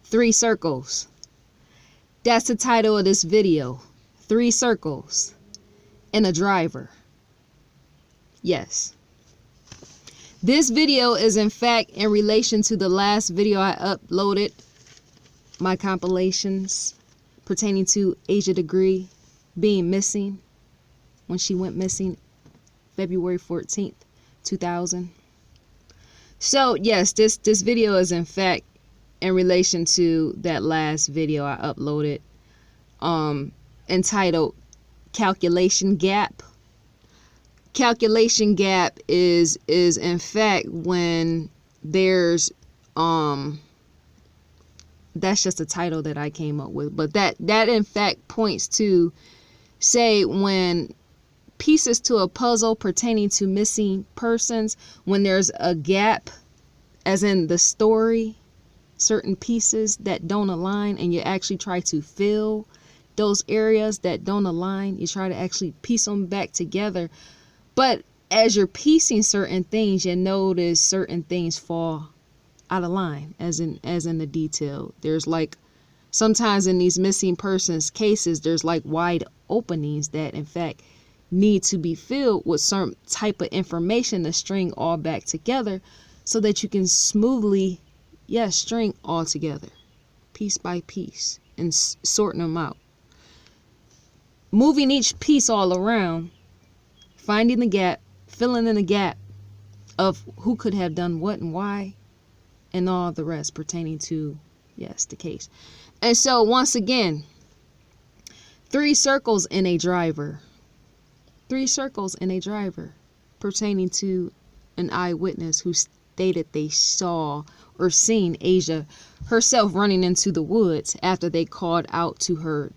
3 circles. That's the title of this video. 3 circles and a driver. Yes. This video is in fact in relation to the last video I uploaded, my compilations pertaining to Asia Degree being missing when she went missing February 14th, 2000. So yes, this video is in fact in relation to that last video I uploaded, entitled Calculation Gap. Calculation gap is in fact when there's that's just a title that I came up with, but that in fact points to, say, when pieces to a puzzle pertaining to missing persons, when there's a gap, as in the story, certain pieces that don't align, and you actually try to fill those areas that don't align. You try to actually piece them back together. But as you're piecing certain things, you notice certain things fall out of line, as in the detail. There's like, sometimes in these missing persons cases, there's like wide openings that in fact need to be filled with some type of information to string all back together so that you can smoothly, yes, string all together, piece by piece, and sorting them out. Moving each piece all around, finding the gap, filling in the gap of who could have done what and why, and all the rest pertaining to, yes, the case. And so once again, 3 circles in a driver. 3 circles in a driver pertaining to an eyewitness who stated they saw or seen Asia herself running into the woods after they called out to her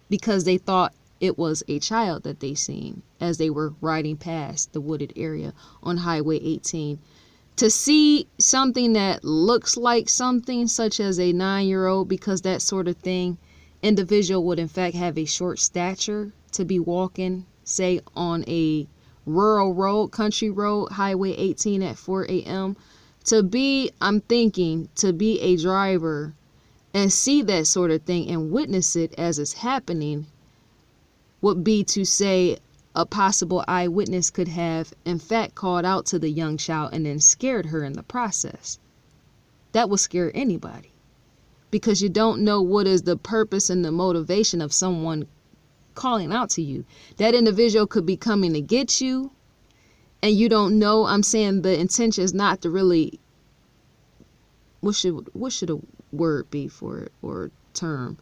because they thought it was a child that they seen as they were riding past the wooded area on Highway 18. To see something that looks like something such as a 9-year-old, because that sort of thing, individual would in fact have a short stature to be walking, say, on a rural road, country road, Highway 18 at 4 a.m. To be, I'm thinking, to be a driver and see that sort of thing and witness it as it's happening would be to say a possible eyewitness could have in fact called out to the young child and then scared her in the process. That would scare anybody, because you don't know what is the purpose and the motivation of someone calling out to you. That individual could be coming to get you, and you don't know. I'm saying the intention is not to really, what should a word be for it, or term?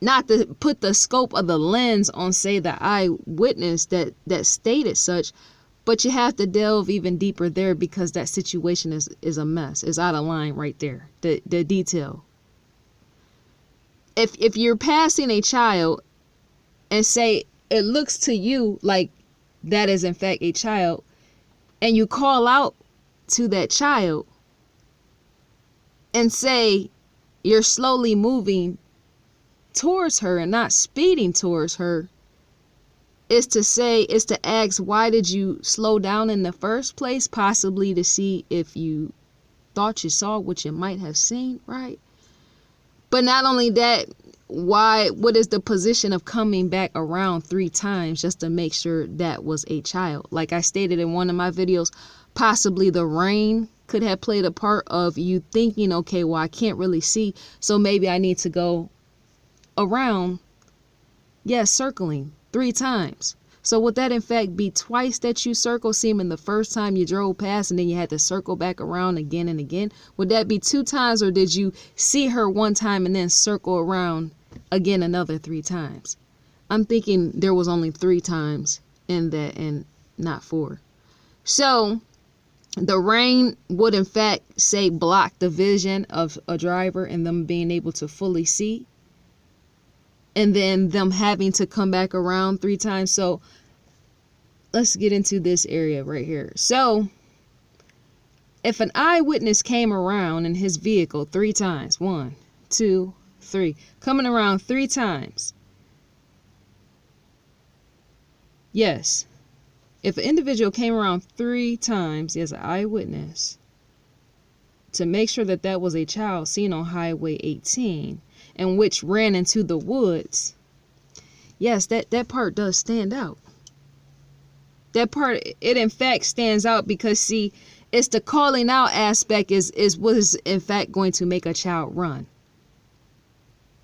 Not to put the scope of the lens on, say, the eyewitness that stated such, but you have to delve even deeper there, because that situation is a mess. It's out of line right there. The detail. If you're passing a child and say it looks to you like that is in fact a child, and you call out to that child and say you're slowly moving towards her and not speeding towards her, is to ask, why did you slow down in the first place? Possibly to see if you thought you saw what you might have seen, right? But not only that, what is the position of coming back around 3 times just to make sure that was a child? Like I stated in one of my videos, possibly the rain could have played a part of you thinking, okay, well, I can't really see, so maybe I need to go around, yes, circling 3 times. So would that in fact be twice that you circle, seeming the first time you drove past and then you had to circle back around again and again? Would that be 2 times, or did you see her 1 time and then circle around again another 3 times? I'm thinking there was only 3 times in that and not 4. So the rain would in fact, say, block the vision of a driver and them being able to fully see, and then them having to come back around 3 times. So let's get into this area right here. So if an eyewitness came around in his vehicle 3 times, 1, 2, 3, coming around 3 times, yes, if an individual came around 3 times as an eyewitness to make sure that that was a child seen on Highway 18 and which ran into the woods. Yes, that part does stand out. That part, it in fact stands out because, see, it's the calling out aspect is what is in fact going to make a child run.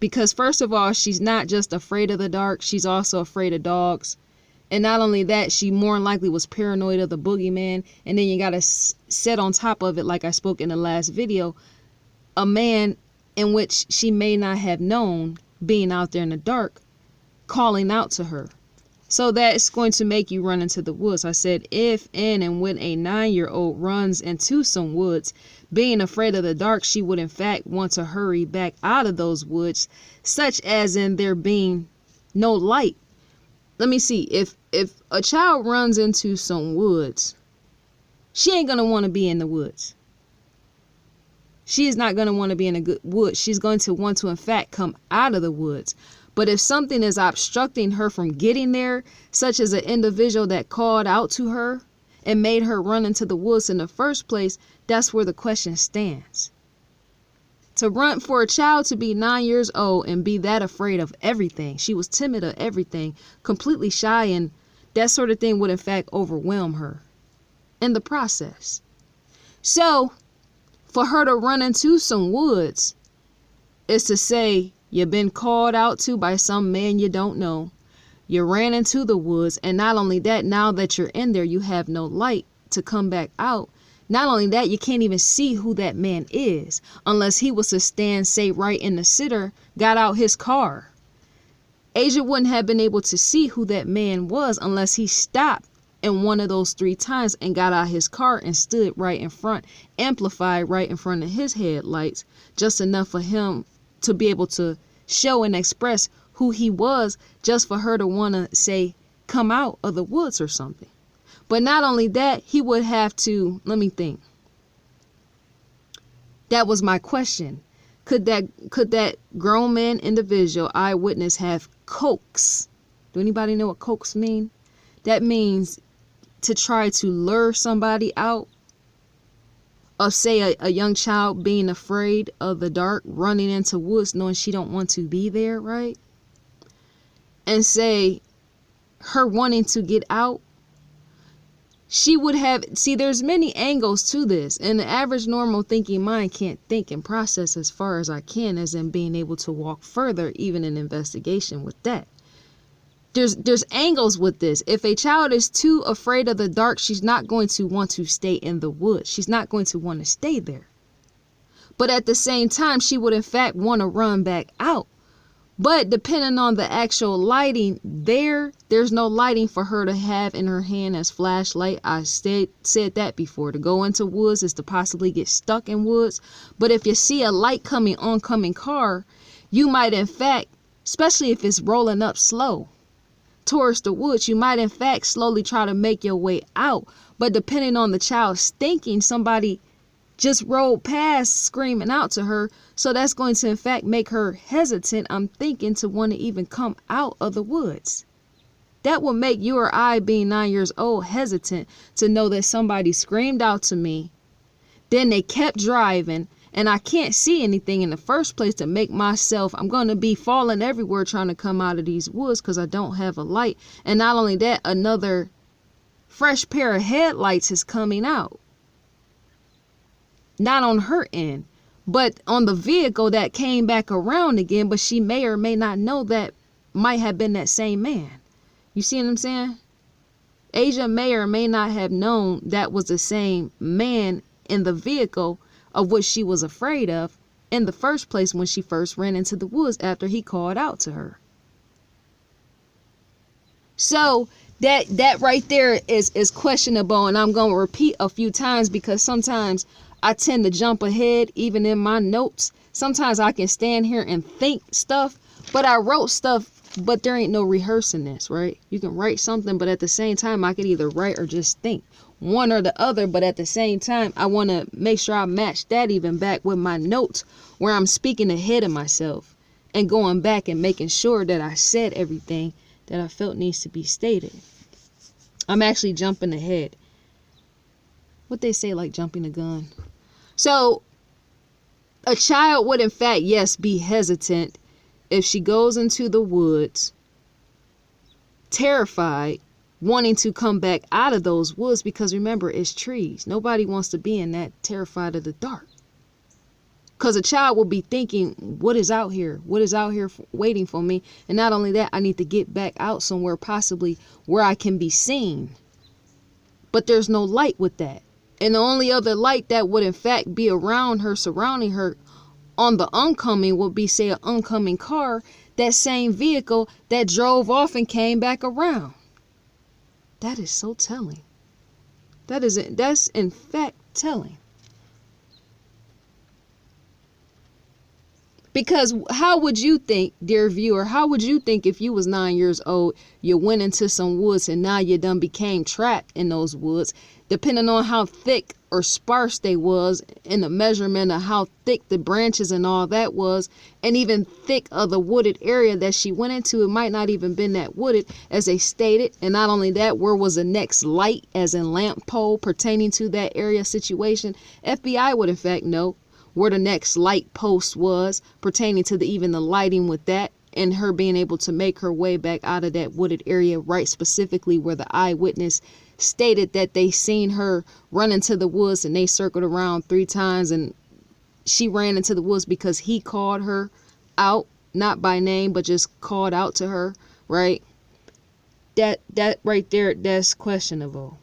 Because first of all, she's not just afraid of the dark, she's also afraid of dogs. And not only that, she more than likely was paranoid of the boogeyman. And then you got to set on top of it, like I spoke in the last video, a man in which she may not have known being out there in the dark, calling out to her. So that's going to make you run into the woods. I said, if and when a 9-year-old runs into some woods, being afraid of the dark, she would in fact want to hurry back out of those woods, such as in there being no light. Let me see, if a child runs into some woods, she ain't going to want to be in the woods. She is not going to want to be in a good woods. She's going to want to, in fact, come out of the woods. But if something is obstructing her from getting there, such as an individual that called out to her and made her run into the woods in the first place, that's where the question stands. To run for a child to be 9 years old and be that afraid of everything. She was timid of everything, completely shy, and that sort of thing would in fact overwhelm her in the process. So for her to run into some woods is to say you've been called out to by some man you don't know. You ran into the woods, and not only that, now that you're in there, you have no light to come back out. Not only that, you can't even see who that man is unless he was to stand, say, right in the center, got out his car. Asia wouldn't have been able to see who that man was unless he stopped in one of those 3 times and got out his car and stood right in front, amplified right in front of his headlights, just enough for him to be able to show and express who he was, just for her to want to say, come out of the woods or something. But not only that, he would have to, let me think. That was my question. Could that grown man individual eyewitness have coax? Do anybody know what coax mean? That means to try to lure somebody out of, say, a young child being afraid of the dark, running into woods knowing she don't want to be there, right? And say her wanting to get out. She would have, see, there's many angles to this, and the average normal thinking mind can't think and process as far as I can, as in being able to walk further, even in investigation with that. There's angles with this. If a child is too afraid of the dark, she's not going to want to stay in the woods. She's not going to want to stay there. But at the same time, she would in fact want to run back out. But depending on the actual lighting, there's no lighting for her to have in her hand as flashlight. I said that before. To go into woods is to possibly get stuck in woods. But if you see a light coming, oncoming car, you might in fact, especially if it's rolling up slow towards the woods, you might in fact slowly try to make your way out. But depending on the child's thinking, somebody just rolled past screaming out to her, so that's going to in fact make her hesitant, I'm thinking, to want to even come out of the woods. That will make you or I, being 9 years old, hesitant to know that somebody screamed out to me, then they kept driving, and I can't see anything in the first place to make myself, I'm going to be falling everywhere trying to come out of these woods because I don't have a light. And not only that, another fresh pair of headlights is coming out. Not on her end, but on the vehicle that came back around again, but she may or may not know that might have been that same man. You see what I'm saying? Asia may or may not have known that was the same man in the vehicle of what she was afraid of in the first place when she first ran into the woods after he called out to her. So that right there is questionable, and I'm going to repeat a few times because sometimes I tend to jump ahead even in my notes. Sometimes I can stand here and think stuff, but I wrote stuff, but there ain't no rehearsing this, right? You can write something, but at the same time, I could either write or just think. One or the other, but at the same time, I want to make sure I match that even back with my notes where I'm speaking ahead of myself and going back and making sure that I said everything that I felt needs to be stated. I'm actually jumping ahead. What they say, like jumping a gun. So A child would, in fact, yes, be hesitant if she goes into the woods, terrified, wanting to come back out of those woods, because remember, it's trees. Nobody wants to be in that, terrified of the dark. Because a child will be thinking, what is out here? What is out here waiting for me? And not only that, I need to get back out somewhere, possibly where I can be seen. But there's no light with that. And the only other light that would in fact be around her, surrounding her on the oncoming, would be, say, an oncoming car, that same vehicle that drove off and came back around. That is so telling. That's in fact telling. Because how would you think, dear viewer, how would you think if you was 9 years old, you went into some woods and now you done became trapped in those woods, depending on how thick or sparse they was, in the measurement of how thick the branches and all that was, and even thick of the wooded area that she went into, it might not even been that wooded, as they stated. And not only that, where was the next light, as in lamp pole, pertaining to that area situation? FBI would in fact know where the next light post was, pertaining to even the lighting with that, and her being able to make her way back out of that wooded area, right specifically where the eyewitness stated that they seen her run into the woods, and they circled around 3 times, and she ran into the woods because he called her out, not by name, but just called out to her, right? That right there, that's questionable.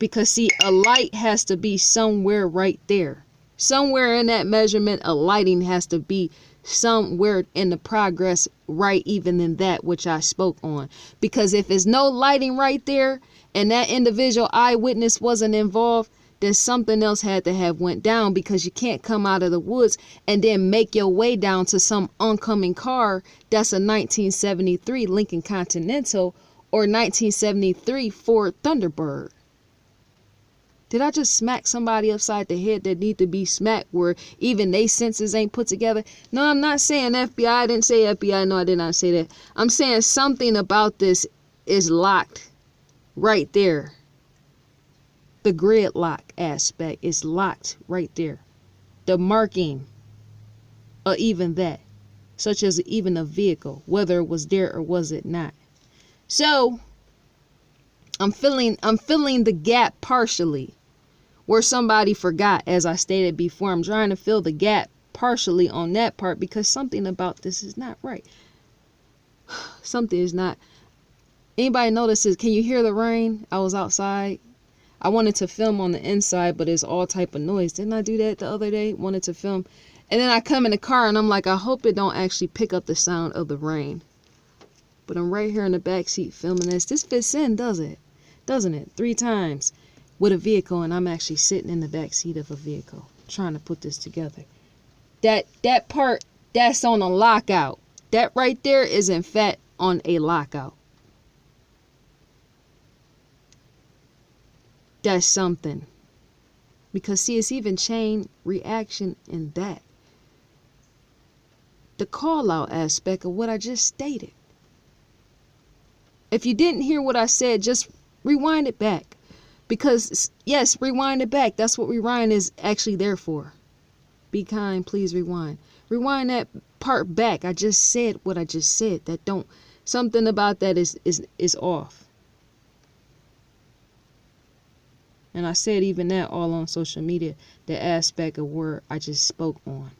Because see, a light has to be somewhere right there. Somewhere in that measurement, a lighting has to be somewhere in the progress, right, even in that which I spoke on. Because if there's no lighting right there, and that individual eyewitness wasn't involved, then something else had to have went down, because you can't come out of the woods and then make your way down to some oncoming car that's a 1973 Lincoln Continental or 1973 Ford Thunderbird. Did I just smack somebody upside the head that need to be smacked, where even they senses ain't put together? No, I'm not saying FBI. I didn't say FBI. No, I did not say that. I'm saying something about this is locked right there. The gridlock aspect is locked right there. The marking of even that, such as even a vehicle, whether it was there or was it not. So I'm filling the gap partially where somebody forgot, as I stated before. I'm trying to fill the gap partially on that part, because something about this is not right. Something is not. Anybody notices? Can you hear the rain? I was outside. I wanted to film on the inside, but it's all type of noise. Didn't I do that the other day? Wanted to film. And then I come in the car and I'm like, I hope it don't actually pick up the sound of the rain. But I'm right here in the back seat filming this. This fits in, doesn't it? 3 times with a vehicle, and I'm actually sitting in the back seat of a vehicle trying to put this together. That part, that's on a lockout. That right there is in fact on a lockout. That's something. Because see, it's even chain reaction in that. The call out aspect of what I just stated. If you didn't hear what I said, just rewind it back. Because, yes, rewind it back. That's what rewind is actually there for. Be kind, please rewind. Rewind that part back. I just said what I just said. That don't, something about that is off. And I said even that all on social media, the aspect of where I just spoke on.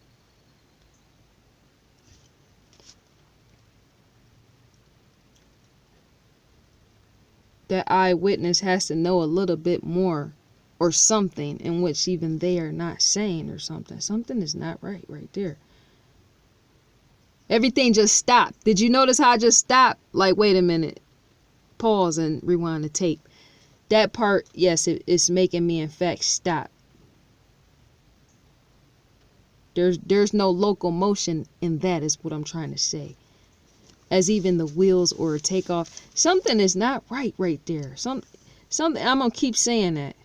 That eyewitness has to know a little bit more or something, in which even they are not saying, or something. Something is not right there. Everything just stopped. Did you notice how I just stopped? Like, wait a minute. Pause and rewind the tape. That part, yes, it's making me in fact stop. There's no locomotion in that, is what I'm trying to say. As even the wheels or a takeoff. Something is not right there. Something, I'm going to keep saying that.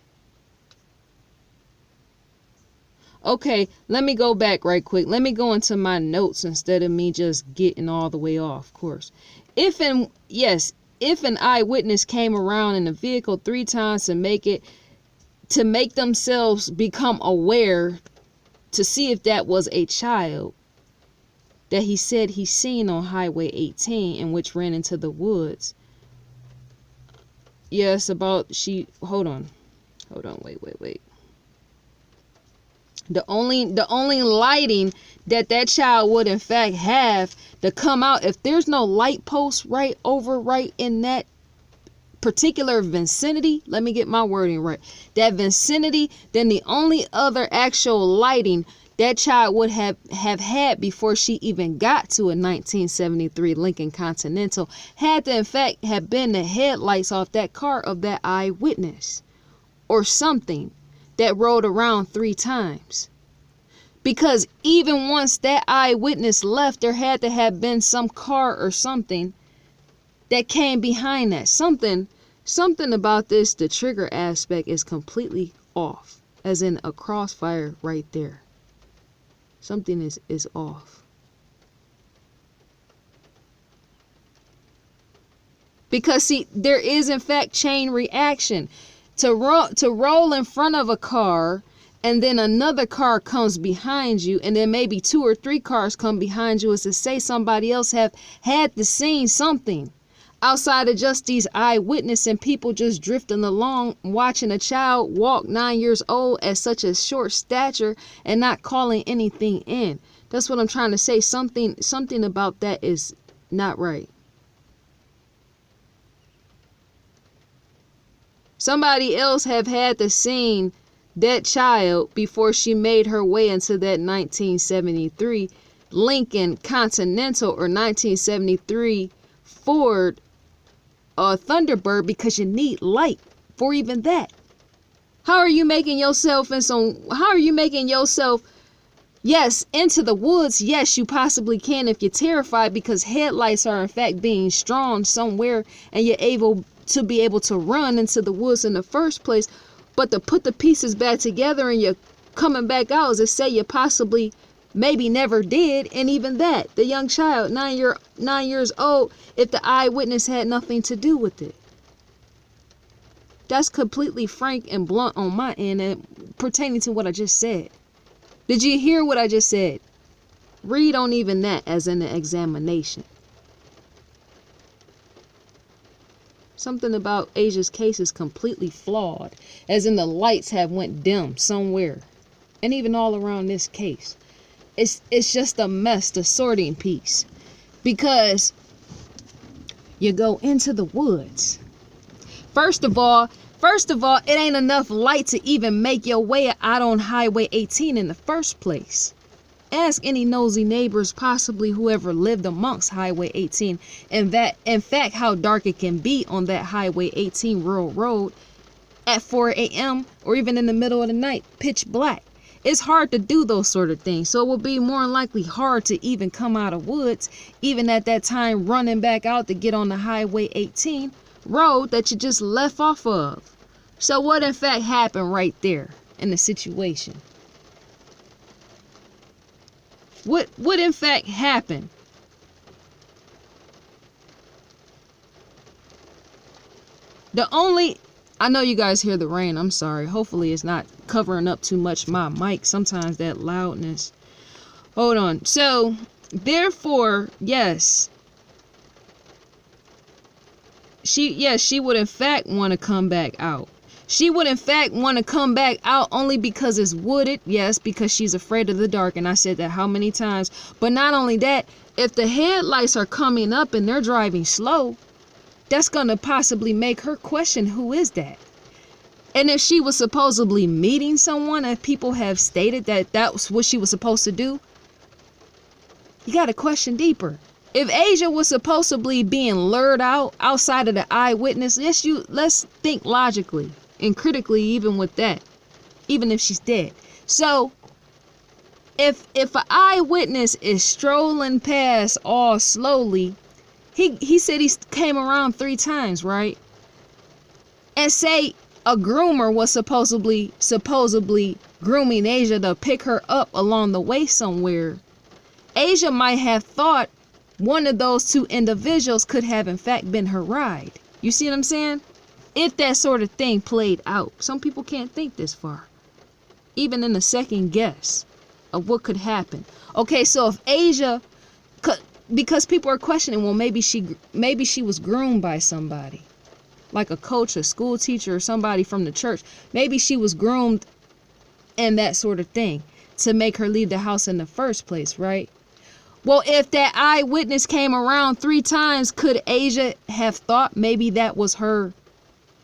Okay, let me go back right quick. Let me go into my notes instead of me just getting all the way off course. If an eyewitness came around in the vehicle 3 times to make themselves become aware to see if that was a child that he said he seen on Highway 18 and which ran into the woods. Yes, about hold on, wait. The only lighting that child would in fact have to come out, if there's no light post right in that particular vicinity, let me get my wording right, that vicinity, then the only other actual lighting that child would have had before she even got to a 1973 Lincoln Continental had to in fact have been the headlights off that car of that eyewitness or something that rode around 3 times. Because even once that eyewitness left, there had to have been some car or something that came behind that. Something about this, the trigger aspect is completely off, as in a crossfire right there. Something is off. Because see, there is in fact chain reaction. To roll in front of a car, and then another car comes behind you, and then maybe 2 or 3 cars come behind you, is to say somebody else have had to seen something outside of just these eyewitness and people just drifting along, watching a child walk 9 years old at such a short stature and not calling anything in. That's what I'm trying to say. Something about that is not right. Somebody else have had to seen that child before she made her way into that 1973 Lincoln Continental or 1973 Ford Thunderbird, because you need light for even that. How are you making yourself yes, into the woods? Yes, you possibly can if you're terrified, because headlights are in fact being strong somewhere and you're able to run into the woods in the first place. But to put the pieces back together and you're coming back out, as to say you possibly maybe never did. And even that, the young child, 9 years old, if the eyewitness had nothing to do with it. That's completely frank and blunt on my end, and pertaining to what I just said. Did you hear what I just said? Read on even that as in the examination. Something about Asia's case is completely flawed, as in the lights have went dim somewhere. And even all around this case. It's just a mess, the sorting piece. Because you go into the woods. First of all, it ain't enough light to even make your way out on Highway 18 in the first place. Ask any nosy neighbors, possibly whoever lived amongst Highway 18, and that, in fact, how dark it can be on that Highway 18 rural road at 4 a.m. or even in the middle of the night, pitch black. It's hard to do those sort of things, so it will be more than likely hard to even come out of woods, even at that time running back out to get on the Highway 18 road that you just left off of. So what in fact happened right there in the situation? What in fact happened? I know you guys hear the rain. I'm sorry. Hopefully it's not covering up too much my mic. Sometimes that loudness. Hold on. So, therefore, yes. She would in fact want to come back out. She would in fact want to come back out only because it's wooded. Yes, because she's afraid of the dark. And I said that how many times. But not only that, if the headlights are coming up and they're driving slow, that's going to possibly make her question, who is that? And if she was supposedly meeting someone, and people have stated that that's what she was supposed to do, you got to question deeper. If Asia was supposedly being lured out outside of the eyewitness, let's think logically and critically, even with that, even if she's dead. So if an eyewitness is strolling past all slowly, he said he came around 3 times, right? And say a groomer was supposedly grooming Asia to pick her up along the way somewhere. Asia might have thought one of those 2 individuals could have in fact been her ride. You see what I'm saying? If that sort of thing played out. Some people can't think this far, even in a second guess. of what could happen. Okay, so if Asia could, because people are questioning, well, maybe she was groomed by somebody, like a coach, a school teacher, or somebody from the church. Maybe she was groomed and that sort of thing to make her leave the house in the first place, right? Well, if that eyewitness came around 3 times, could Asia have thought maybe that was her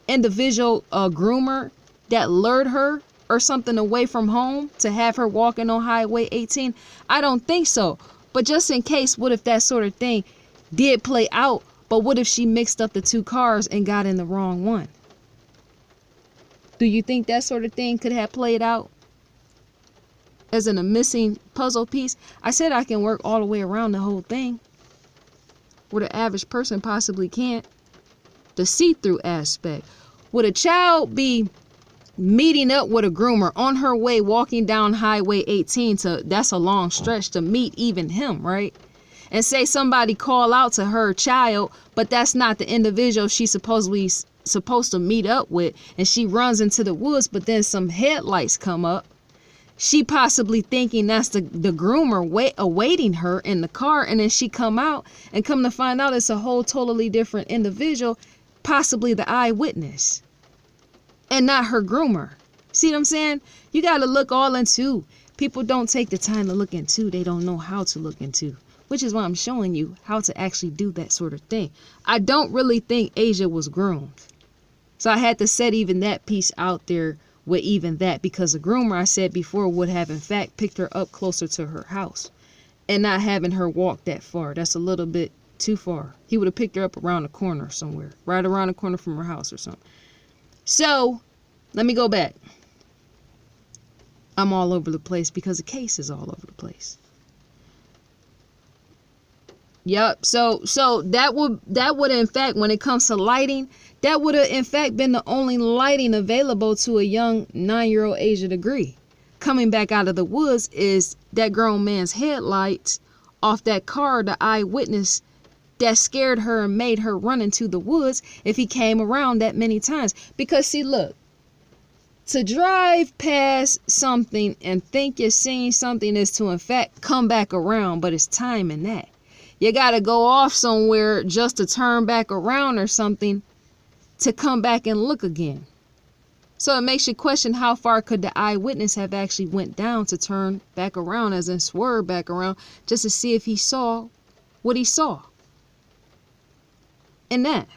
individual groomer that lured her or something away from home to have her walking on Highway 18? I don't think so. But just in case, what if that sort of thing did play out? But what if she mixed up the 2 cars and got in the wrong one? Do you think that sort of thing could have played out as in a missing puzzle piece? I said I can work all the way around the whole thing, where the average person possibly can't. The see-through aspect. Would a child be meeting up with a groomer on her way walking down Highway 18 that's a long stretch to meet even him, right? And say somebody call out to her child, but that's not the individual she's supposed to meet up with, and she runs into the woods, but then some headlights come up. She possibly thinking that's the groomer awaiting her in the car, and then she come out and come to find out it's a whole totally different individual, possibly the eyewitness, and not her groomer. See what I'm saying? You got to look all into. People don't take the time to look into. They don't know how to look into, which is why I'm showing you how to actually do that sort of thing. I don't really think Asia was groomed. So I had to set even that piece out there with even that, because the groomer, I said before, would have in fact picked her up closer to her house and not having her walk that far. That's a little bit too far. He would have picked her up around the corner somewhere, right around the corner from her house or something. So let me go back. I'm all over the place because the case is all over the place. Yep. So that would in fact, when it comes to lighting, that would have in fact been the only lighting available to a young 9-year-old Asia Degree. Coming back out of the woods is that grown man's headlights off that car, the eyewitness that scared her and made her run into the woods if he came around that many times. Because see, look, to drive past something and think you're seeing something is to in fact come back around, but it's time in that. You got to go off somewhere just to turn back around or something to come back and look again. So it makes you question, how far could the eyewitness have actually went down to turn back around, as in swerve back around, just to see if he saw what he saw. And that,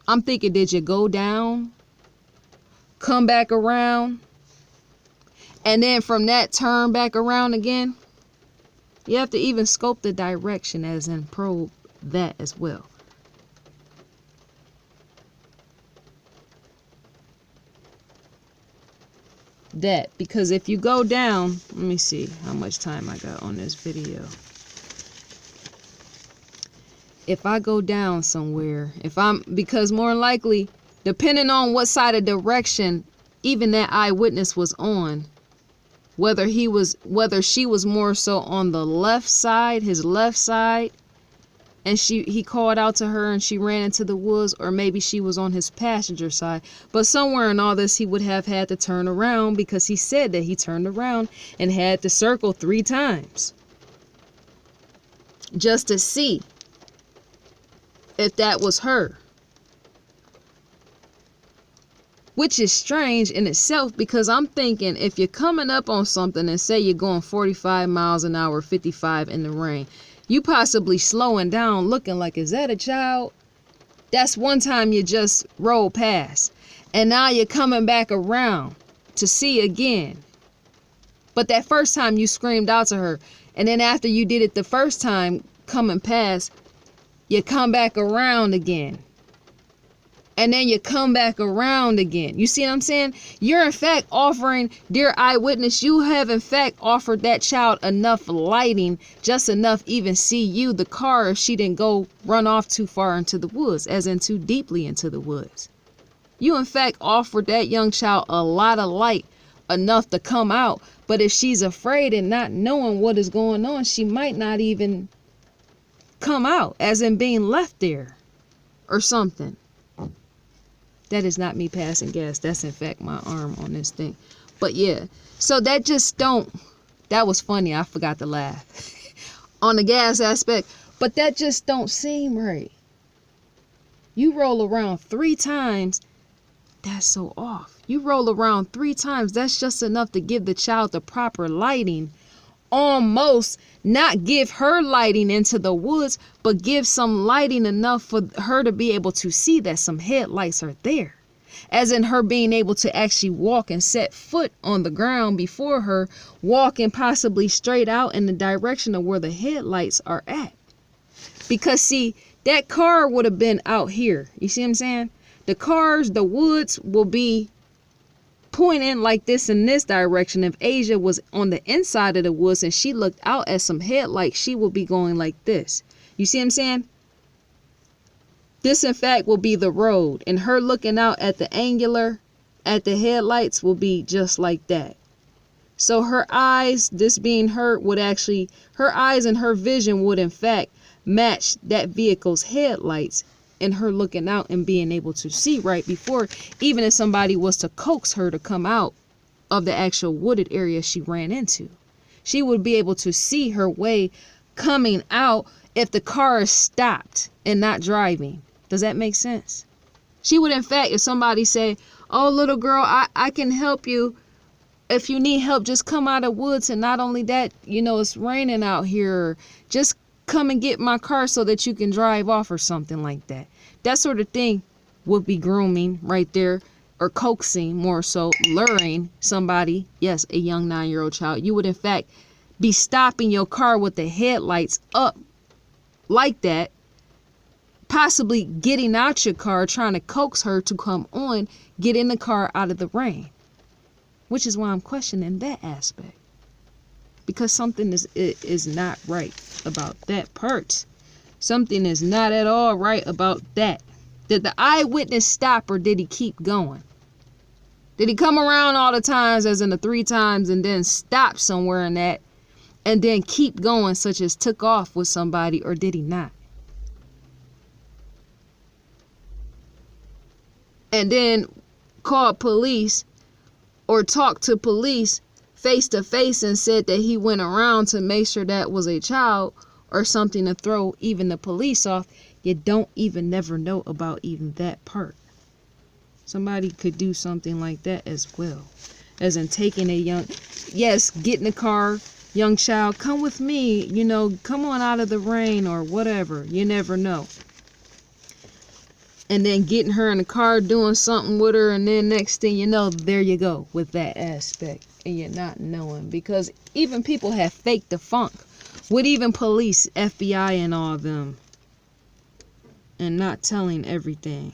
I'm thinking, did you go down, come back around, and then from that turn back around again? You have to even scope the direction, as in probe that as well. That, because if you go down, let me see how much time I got on this video. If I go down somewhere, because more likely, depending on what side of direction even that eyewitness was on, whether she was more so on the left side, his left side, and he called out to her and she ran into the woods, or maybe she was on his passenger side. But somewhere in all this, he would have had to turn around, because he said that he turned around and had to circle 3 times just to see if that was her. Which is strange in itself, because I'm thinking, if you're coming up on something and say you're going 45 miles an hour, 55 in the rain, you possibly slowing down looking like, is that a child? That's one time you just rolled past. And now you're coming back around to see again. But that first time you screamed out to her. And then after you did it the first time coming past, you come back around again. And then you come back around again. You see what I'm saying? You're in fact offering, dear eyewitness, you have in fact offered that child enough lighting, just enough even see you, the car, if she didn't go run off too far into the woods, as in too deeply into the woods. You in fact offered that young child a lot of light, enough to come out. But if she's afraid and not knowing what is going on, she might not even come out, as in being left there or something. That is not me passing gas. That's in fact my arm on this thing. But yeah, So that just don't, that was funny. I forgot to laugh on the gas aspect, but that just don't seem right. You roll around 3 times, that's so off. You roll around 3 times, that's just enough to give the child the proper lighting. Almost not give her lighting into the woods, but give some lighting enough for her to be able to see that some headlights are there. As in her being able to actually walk and set foot on the ground before her, walking possibly straight out in the direction of where the headlights are at. Because see, that car would have been out here. You see what I'm saying? The woods will be pointing like this in this direction. If Asia was on the inside of the woods and she looked out at some headlights, she will be going like this. You see what I'm saying? This, in fact, will be the road. And her looking out at the the headlights will be just like that. So her eyes, this being her, her eyes and her vision would, in fact, match that vehicle's headlights, and her looking out and being able to see right before, even if somebody was to coax her to come out of the actual wooded area she ran into. She would be able to see her way coming out if the car is stopped and not driving. Does that make sense? She would, in fact, if somebody say, oh, little girl, I can help you. If you need help, just come out of woods. And not only that, it's raining out here. Just come and get my car so that you can drive off or something like that. That sort of thing would be grooming right there, or coaxing, more so luring somebody. Yes, a young 9-year-old child. You would, in fact, be stopping your car with the headlights up like that, possibly getting out your car, trying to coax her to come on, get in the car out of the rain. Which is why I'm questioning that aspect. Because something is not right about that part. Something is not at all right about that. Did the eyewitness stop, or did he keep going? Did he come around all the times, as in the 3 times, and then stop somewhere in that, and then keep going, such as took off with somebody, or did he not? And then call police or talk to police face to face and said that he went around to make sure that was a child, or something to throw even the police off. You don't even never know about even that part. Somebody could do something like that as well. As in taking get in the car, young child, come with me, come on out of the rain or whatever. You never know. And then getting her in the car, doing something with her, and then next thing you know, there you go with that aspect. And you're not knowing, because even people have faked the funk with even police, FBI, and all of them, and not telling everything.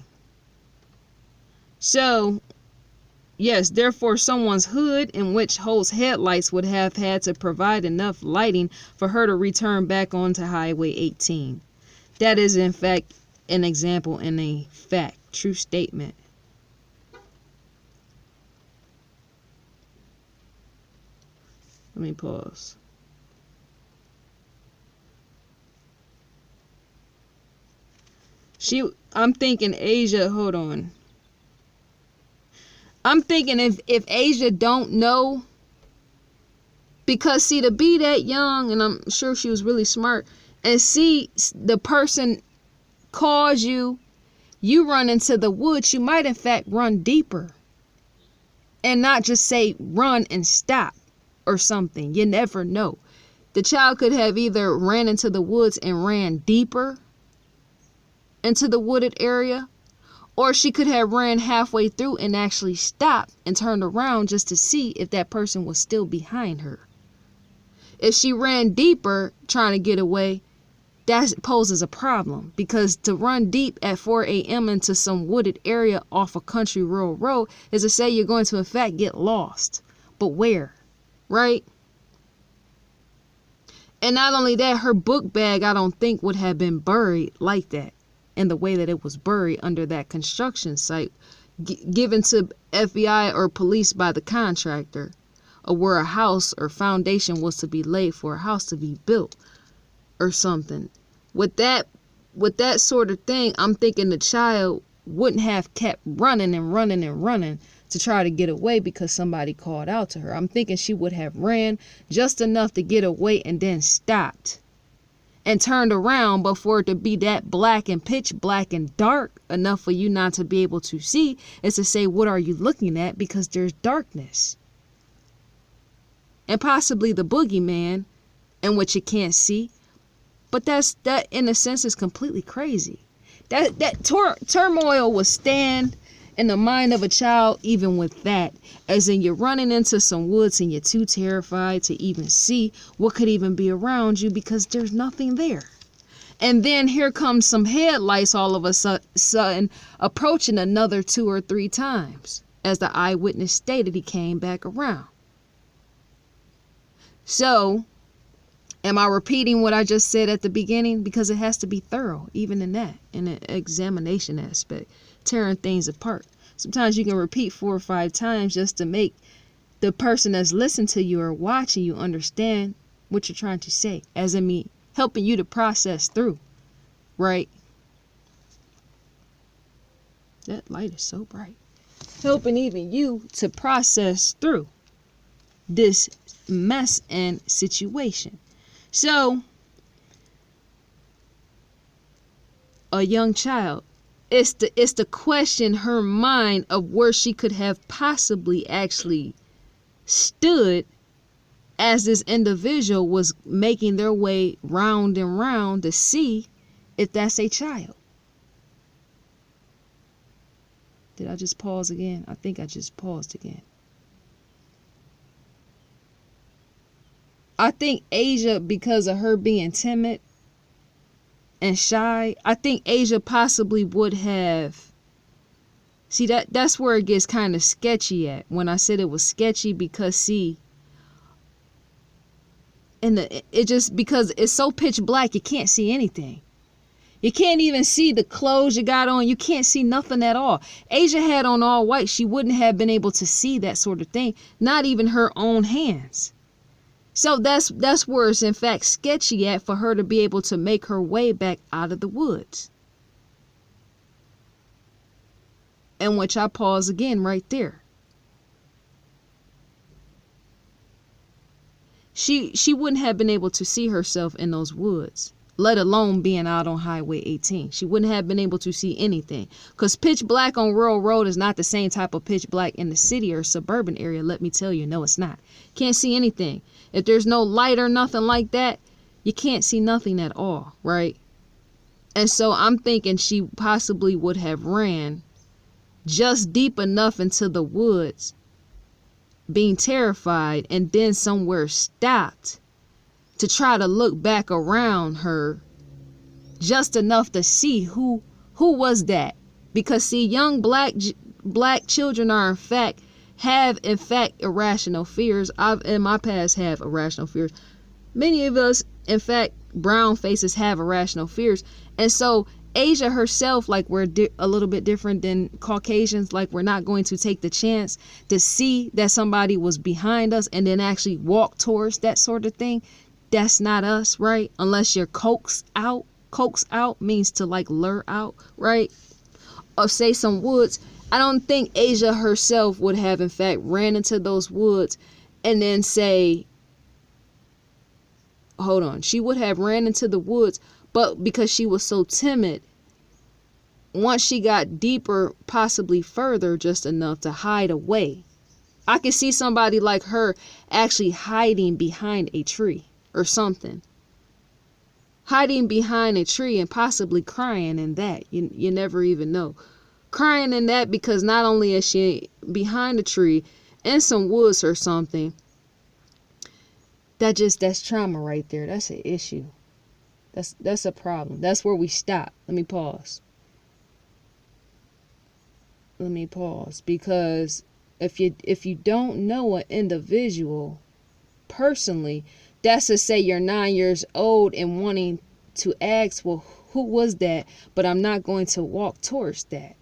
So, yes, therefore, someone's hood in which holds headlights would have had to provide enough lighting for her to return back onto Highway 18. That is, in fact, an example and a fact, true statement. Let me pause. I'm thinking Asia, hold on. I'm thinking if Asia don't know, because see, to be that young, and I'm sure she was really smart, and see the person calls you run into the woods, you might in fact run deeper and not just say run and stop or something. You never know. The child could have either ran into the woods and ran deeper into the wooded area, or she could have ran halfway through and actually stopped and turned around just to see if that person was still behind her. If she ran deeper trying to get away, that poses a problem, because to run deep at 4 a.m. into some wooded area off a country rural road is to say you're going to in fact get lost. But where? Right? And not only that, her book bag, I don't think, would have been buried like that, in the way that it was buried under that construction site, given to FBI or police by the contractor, or where a house or foundation was to be laid for a house to be built or something. With that sort of thing, I'm thinking the child wouldn't have kept running and running and running to try to get away because somebody called out to her. I'm thinking she would have ran just enough to get away and then stopped and turned around, but for it to be that black and pitch black and dark enough for you not to be able to see is to say, what are you looking at? Because there's darkness. And possibly the boogeyman, in which you can't see. But that in a sense is completely crazy. That turmoil will stand in the mind of a child, even with that, as in you're running into some woods and you're too terrified to even see what could even be around you because there's nothing there. And then here comes some headlights all of a sudden approaching another 2 or 3 times. As the eyewitness stated, he came back around. So, am I repeating what I just said at the beginning? Because it has to be thorough, even in that, in an examination aspect, tearing things apart. Sometimes you can repeat 4 or 5 times just to make the person that's listening to you or watching you understand what you're trying to say, as in me helping you to process through, right? That light is so bright. Helping even you to process through this mess and situation. So, a young child, it's the question her mind of where she could have possibly actually stood as this individual was making their way round and round to see if that's a child. Did I just pause again? I think I just paused again. I think Asia, because of her being timid and shy, I think Asia possibly would have. See, that's where it gets kind of sketchy at. When I said it was sketchy, because see, it just, because it's so pitch black, you can't see anything. You can't even see the clothes you got on. You can't see nothing at all. Asia had on all white. She wouldn't have been able to see that sort of thing. Not even her own hands. So that's where it's in fact sketchy at for her to be able to make her way back out of the woods. And which I pause again right there. She wouldn't have been able to see herself in those woods, let alone being out on Highway 18. She wouldn't have been able to see anything. Because pitch black on rural road is not the same type of pitch black in the city or suburban area. Let me tell you, no, it's not. Can't see anything. If there's no light or nothing like that, you can't see nothing at all, right? And so I'm thinking she possibly would have ran just deep enough into the woods, being terrified, and then somewhere stopped to try to look back around her just enough to see who was that. Because see, young black children are have in fact irrational fears. I've in my past have irrational fears. Many of us, in fact, brown faces have irrational fears. And so Asia herself, like, we're a little bit different than Caucasians. Like, we're not going to take the chance to see that somebody was behind us and then actually walk towards that sort of thing. That's not us, right? Unless you're coax out. Coax out means to like lure out, right? Or say some woods. I don't think Asia herself would have in fact ran into those woods and then say, hold on. She would have ran into the woods, but because she was so timid, once she got deeper, possibly further, just enough to hide away. I could see somebody like her actually hiding behind a tree or something. Hiding behind a tree and possibly crying in that. You never even know. Crying in that because not only is she behind a tree in some woods or something, that's trauma right there. That's an issue. That's a problem. That's where we stop. Let me pause. Because if you don't know an individual personally, that's to say you're 9 years old and wanting to ask, well, who was that? But I'm not going to walk towards that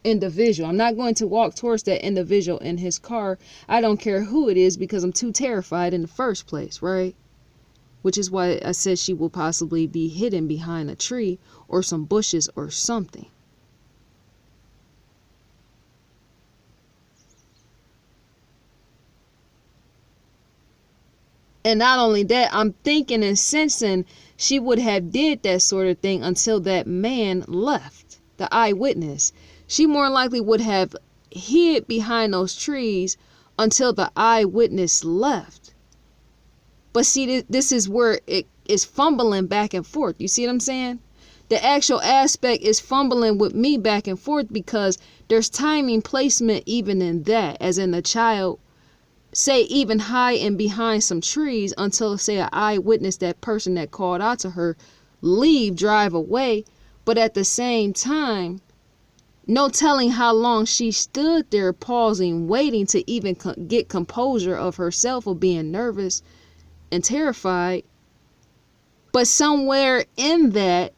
individual. I'm not going to walk towards that individual in his car. I don't care who it is because I'm too terrified in the first place, right? Which is why I said she will possibly be hidden behind a tree or some bushes or something. And not only that, I'm thinking and sensing she would have did that sort of thing until that man left, the eyewitness. She more likely would have hid behind those trees until the eyewitness left. But see, this is where it is fumbling back and forth. You see what I'm saying? The actual aspect is fumbling with me back and forth because there's timing placement even in that, as in the child, say, even hide and behind some trees until, say, an eyewitness, that person that called out to her, leave, drive away. But at the same time, no telling how long she stood there pausing, waiting to even get composure of herself, or being nervous and terrified. But somewhere in that,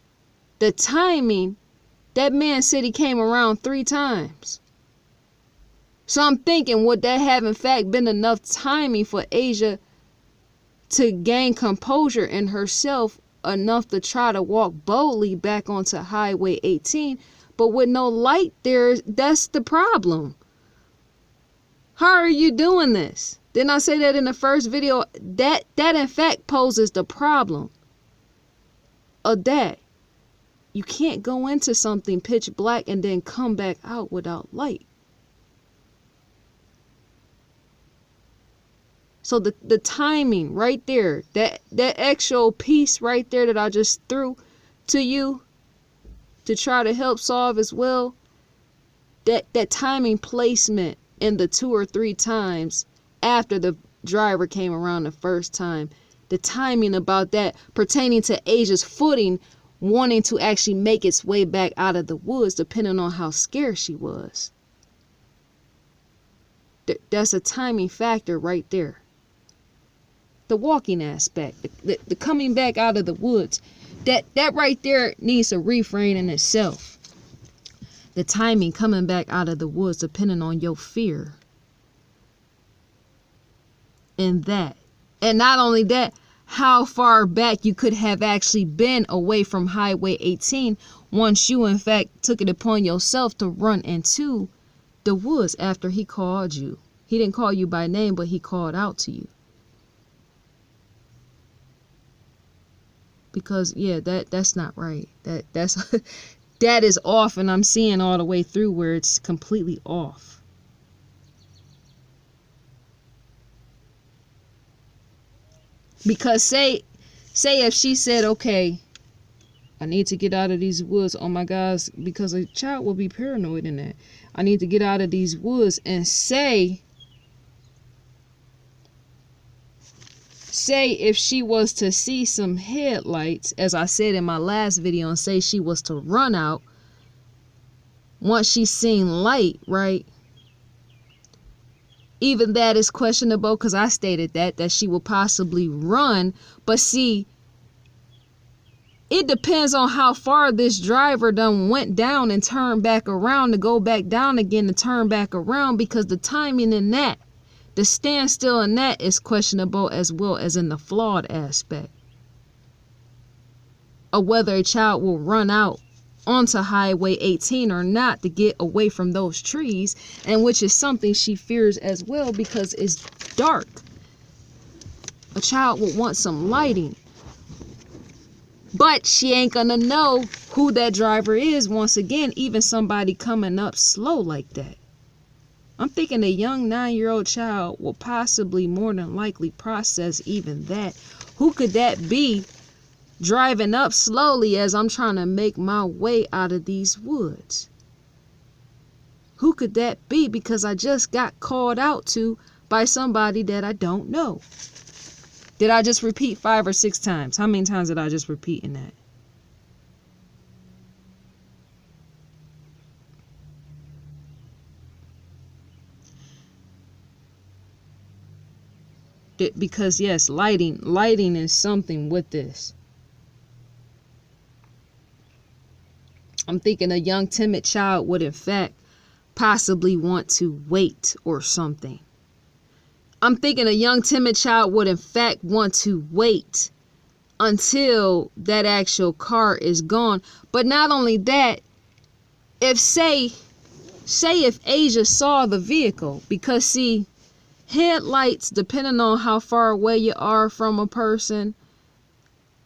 the timing, that man said he came around 3 times. So I'm thinking, would that have in fact been enough timing for Asia to gain composure in herself enough to try to walk boldly back onto Highway 18? But with no light there, that's the problem. How are you doing this? Didn't I say that in the first video? That in fact poses the problem of that. You can't go into something pitch black and then come back out without light. So the timing right there, that actual piece right there that I just threw to you to try to help solve as well, that timing placement in the 2 or 3 times after the driver came around the first time, the timing about that pertaining to Asia's footing, wanting to actually make its way back out of the woods, depending on how scared she was. That's a timing factor right there. The walking aspect, the coming back out of the woods, that right there needs a refrain in itself. The timing coming back out of the woods, depending on your fear. And that. And not only that, how far back you could have actually been away from Highway 18 once you in fact took it upon yourself to run into the woods after he called you. He didn't call you by name, but he called out to you. Because yeah, that's not right. That's that is off, and I'm seeing all the way through where it's completely off. Because say if she said, okay, I need to get out of these woods. Oh my gosh, because a child will be paranoid in that. I need to get out of these woods, and say if she was to see some headlights, as I said in my last video, and say she was to run out once she's seen light, right? Even that is questionable, because I stated that she will possibly run. But see, it depends on how far this driver done went down and turned back around to go back down again to turn back around, because the timing in that, the standstill in that, is questionable, as well as in the flawed aspect of whether a child will run out onto Highway 18 or not to get away from those trees, and which is something she fears as well, because it's dark. A child would want some lighting, but she ain't gonna know who that driver is. Once again, even somebody coming up slow like that. I'm thinking a young 9-year-old child will possibly, more than likely, process even that. Who could that be driving up slowly as I'm trying to make my way out of these woods? Who could that be? Because I just got called out to by somebody that I don't know. Did I just repeat 5 or 6 times? How many times did I just repeat in that? Because yes, lighting is something with this. I'm thinking a young timid child would in fact possibly want to wait or something. I'm thinking a young timid child would in fact want to wait until that actual car is gone. But not only that, if say if Asia saw the vehicle, because see, Headlights, depending on how far away you are from a person,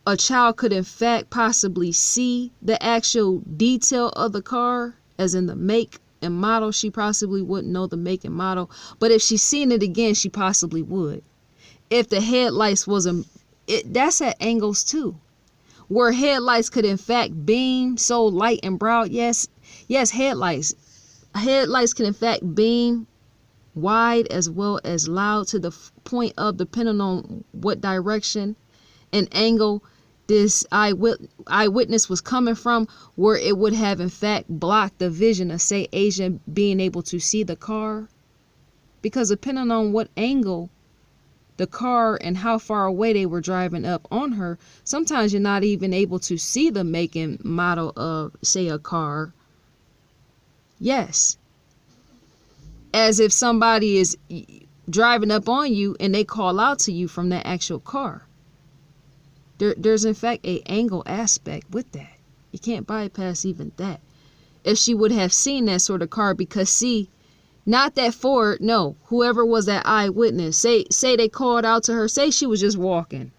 a child could in fact possibly see the actual detail of the car, as in the make and model. She possibly wouldn't know the make and model, but if she's seen it again, she possibly would. If the headlights wasn't, that's at angles too, where headlights could in fact beam so light and broad. Yes, headlights can in fact beam wide as well as loud to the point of, depending on what direction and angle this eyewitness was coming from, where it would have in fact blocked the vision of, say, Asia being able to see the car. Because depending on what angle the car and how far away they were driving up on her, sometimes you're not even able to see the make and model of, say, a car. Yes. As if somebody is driving up on you and they call out to you from that actual car. There's in fact a angle aspect with that. You can't bypass even that. If she would have seen that sort of car, because see, not that Ford, no, whoever was that eyewitness, say they called out to her, say she was just walking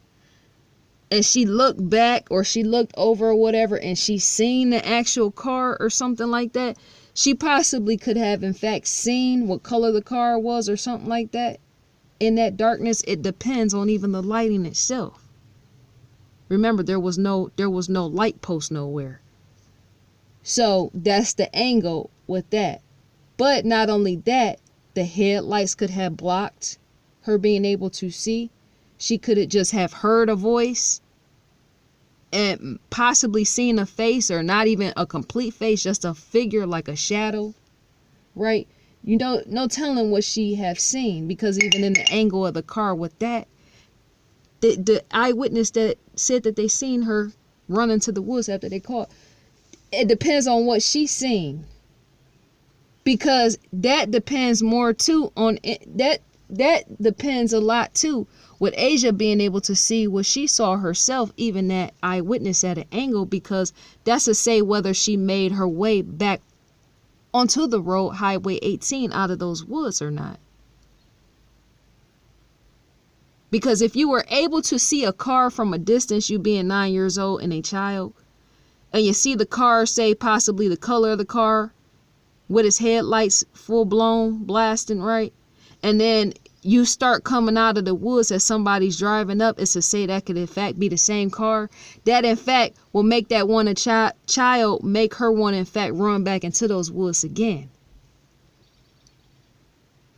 and she looked back or she looked over or whatever and she seen the actual car or something like that, she possibly could have in fact seen what color the car was or something like that. In that darkness, it depends on even the lighting itself. Remember, there was no light post nowhere. So that's the angle with that. But not only that, the headlights could have blocked her being able to see. She could have just have heard a voice and possibly seen a face, or not even a complete face, just a figure like a shadow, right? You know, no telling what she have seen, because even in the angle of the car with that, the eyewitness that said that they seen her run into the woods after they caught, it depends on what she's seen. Because that depends more too on it, that depends a lot too, with Asia being able to see what she saw herself, even that eyewitness at an angle, because that's to say whether she made her way back onto the road, Highway 18, out of those woods or not. Because if you were able to see a car from a distance, you being 9 years old and a child, and you see the car, say possibly the color of the car with its headlights full blown blasting, right? And then you start coming out of the woods as somebody's driving up, it's to say that could in fact be the same car. That in fact will make that one child make her want to in fact run back into those woods again.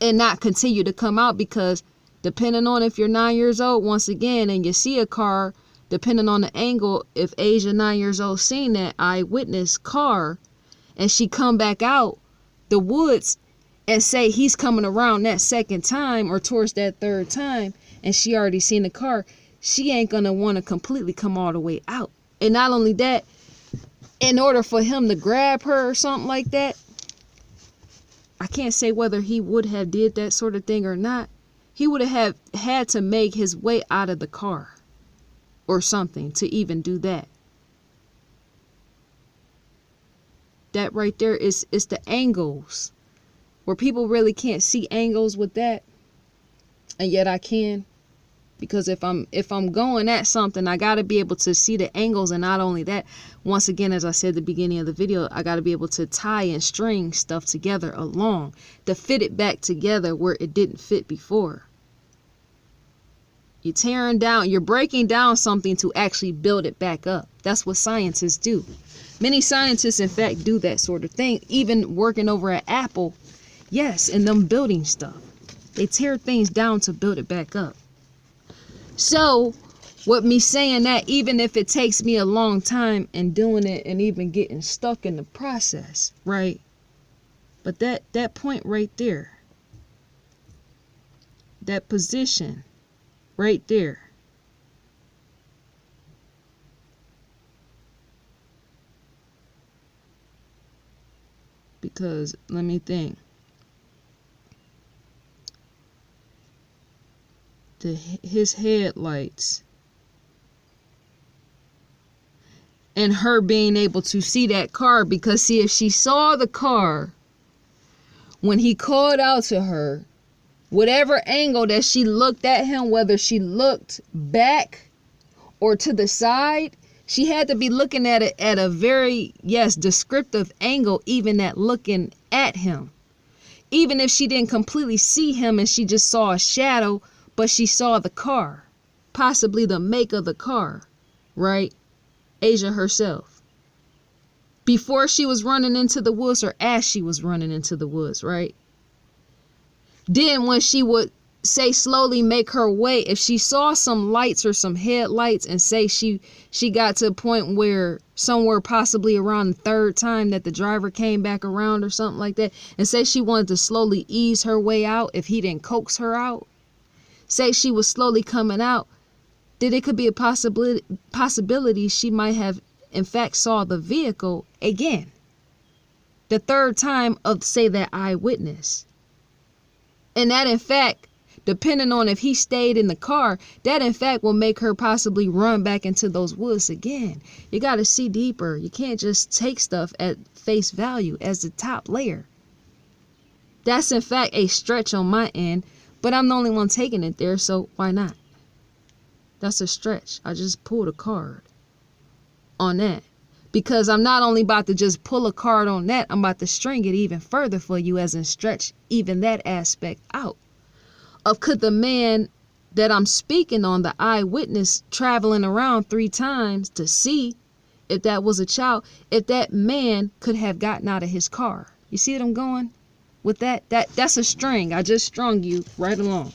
And not continue to come out, because depending on if you're 9 years old, once again, and you see a car, depending on the angle, if Asia 9 years old seen that eyewitness car and she come back out the woods and say he's coming around that second time or towards that third time, and she already seen the car, she ain't gonna want to completely come all the way out. And not only that, in order for him to grab her or something like that, I can't say whether he would have did that sort of thing or not. He would have had to make his way out of the car or something to even do that. That right there is the angles, where people really can't see angles with that, and yet I can. Because if I'm going at something, I got to be able to see the angles. And not only that, once again, as I said at the beginning of the video, I got to be able to tie and string stuff together along to fit it back together where it didn't fit before. You're breaking down something to actually build it back up. That's what scientists do. Many scientists, in fact, do that sort of thing, even working over at Apple. Yes, and them building stuff. They tear things down to build it back up. So, with me saying that, even if it takes me a long time in doing it and even getting stuck in the process, right? But that point right there, that position right there, because let me think. His headlights and her being able to see that car, because see, if she saw the car when he called out to her, whatever angle that she looked at him, whether she looked back or to the side, she had to be looking at it at a very, yes, descriptive angle, even at looking at him. Even if she didn't completely see him and she just saw a shadow, but she saw the car, possibly the make of the car, right? Asia herself. Before she was running into the woods or as she was running into the woods, right? Then when she would say slowly make her way, if she saw some lights or some headlights and say she got to a point where somewhere possibly around the third time that the driver came back around or something like that, and say she wanted to slowly ease her way out if he didn't coax her out, say she was slowly coming out, then it could be a possibility she might have in fact saw the vehicle again, the third time of, say, that eyewitness. And that in fact, depending on if he stayed in the car, that in fact will make her possibly run back into those woods again. You got to see deeper. You can't just take stuff at face value as the top layer. That's in fact a stretch on my end, but I'm the only one taking it there, so why not? That's a stretch. I just pulled a card on that. Because I'm not only about to just pull a card on that, I'm about to string it even further for you, as in stretch even that aspect out. Of could the man that I'm speaking on, the eyewitness traveling around 3 times to see if that was a child, if that man could have gotten out of his car. You see what I'm going with that? That's a string. I just strung you right along.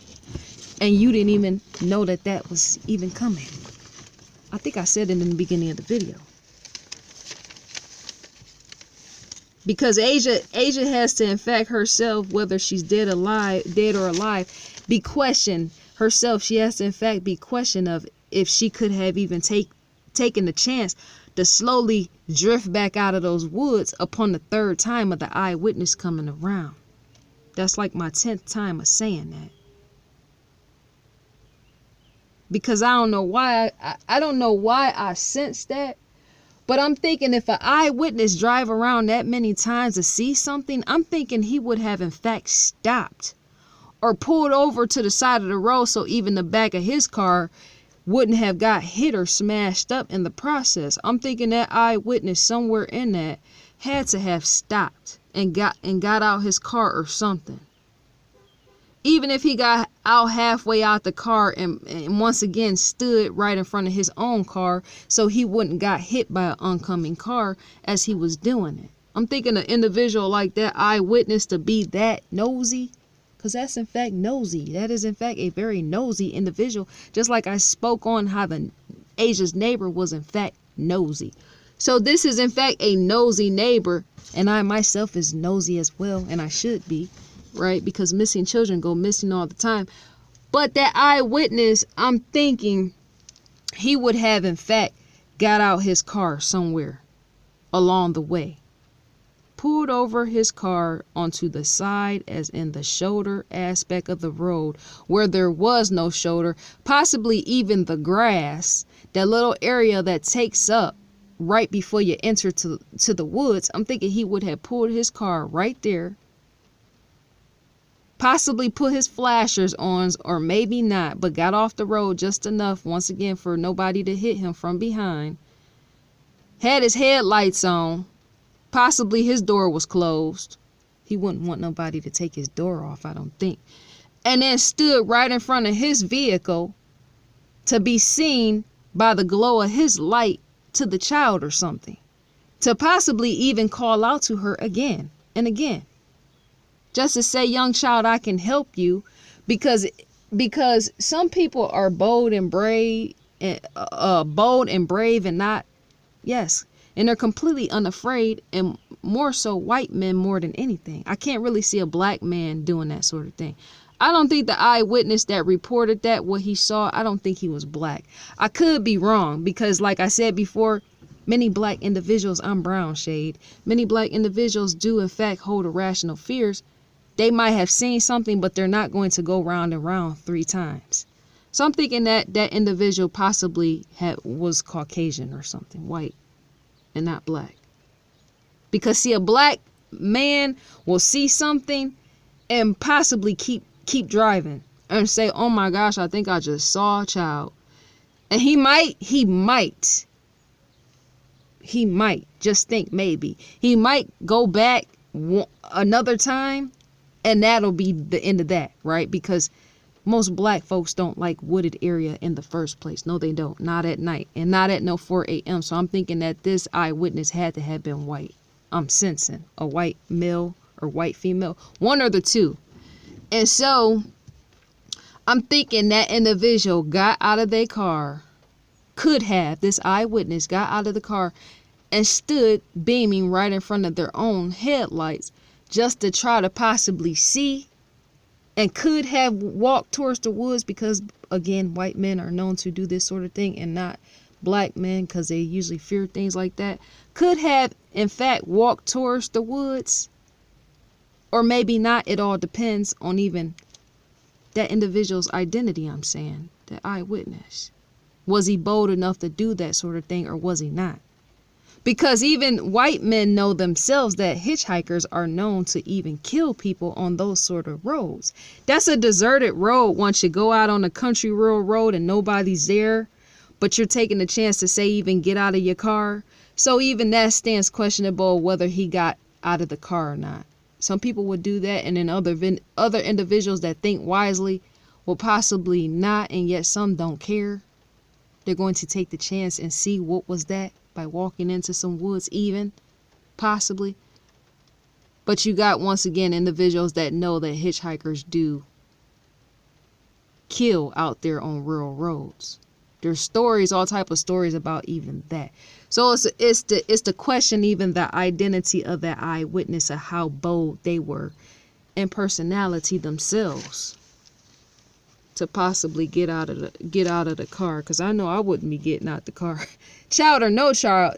And you didn't even know that that was even coming. I think I said it in the beginning of the video. Because Asia has to, in fact, herself, whether she's dead or alive, be questioned herself. She has to, in fact, be questioned of if she could have even taken the chance to slowly drift back out of those woods upon the 3rd time of the eyewitness coming around. That's like my 10th time of saying that. Because I don't know why I don't know why I sensed that. But I'm thinking if an eyewitness drive around that many times to see something, I'm thinking he would have in fact stopped or pulled over to the side of the road so even the back of his car wouldn't have got hit or smashed up in the process. I'm thinking that eyewitness somewhere in that had to have stopped and got out his car or something. Even if he got out halfway out the car and once again stood right in front of his own car so he wouldn't got hit by an oncoming car as he was doing it. I'm thinking an individual like that eyewitness to be that nosy, because that's in fact nosy. That is in fact a very nosy individual, just like I spoke on how the Asia's neighbor was in fact nosy. So this is in fact a nosy neighbor, and I myself is nosy as well, and I should be. Right? Because missing children go missing all the time. But that eyewitness, I'm thinking he would have in fact got out his car somewhere along the way. Pulled over his car onto the side, as in the shoulder aspect of the road where there was no shoulder, possibly even the grass, that little area that takes up right before you enter to the woods. I'm thinking he would have pulled his car right there. Possibly put his flashers on, or maybe not, but got off the road just enough, once again, for nobody to hit him from behind. Had his headlights on. Possibly his door was closed. He wouldn't want nobody to take his door off, I don't think. And then stood right in front of his vehicle to be seen by the glow of his light to the child or something. To possibly even call out to her again and again. Just to say, young child, I can help you, because some people are bold and brave and not, yes, and they're completely unafraid, and more so white men more than anything. I can't really see a black man doing that sort of thing. I don't think the eyewitness that reported that, what he saw, I don't think he was black. I could be wrong, because like I said before, many black individuals, I'm brown shade, many black individuals do in fact hold irrational fears. They might have seen something, but they're not going to go round and round 3 times. So I'm thinking that that individual possibly was Caucasian or something, white, and not black. Because see, a black man will see something and possibly keep keep driving and say, oh my gosh, I think I just saw a child. And he might, just think maybe. He might go back another time, and that'll be the end of that, right? Because most black folks don't like wooded area in the first place. No, they don't. Not at night, and not at no 4 a.m. So I'm thinking that this eyewitness had to have been white. I'm sensing a white male or white female, one or the two. And so I'm thinking that individual got out of their car, this eyewitness got out of the car and stood beaming right in front of their own headlights just to try to possibly see, and could have walked towards the woods because, again, white men are known to do this sort of thing and not black men because they usually fear things like that. Could have, in fact, walked towards the woods, or maybe not. It all depends on even that individual's identity, I'm saying, the eyewitness. Was he bold enough to do that sort of thing, or was he not? Because even white men know themselves that hitchhikers are known to even kill people on those sort of roads. That's a deserted road once you go out on a country rural road and nobody's there, but you're taking the chance to say even get out of your car. So even that stands questionable whether he got out of the car or not. Some people would do that, and then other individuals that think wisely will possibly not, and yet some don't care. They're going to take the chance and see what was that by walking into some woods even, possibly. But you got, once again, individuals that know that hitchhikers do kill out there on rural roads. There's stories, all type of stories about even that. So it's the question, even the identity of that eyewitness, of how bold they were in personality themselves to possibly get out of the car. Because I know I wouldn't be getting out the car. Child or no child,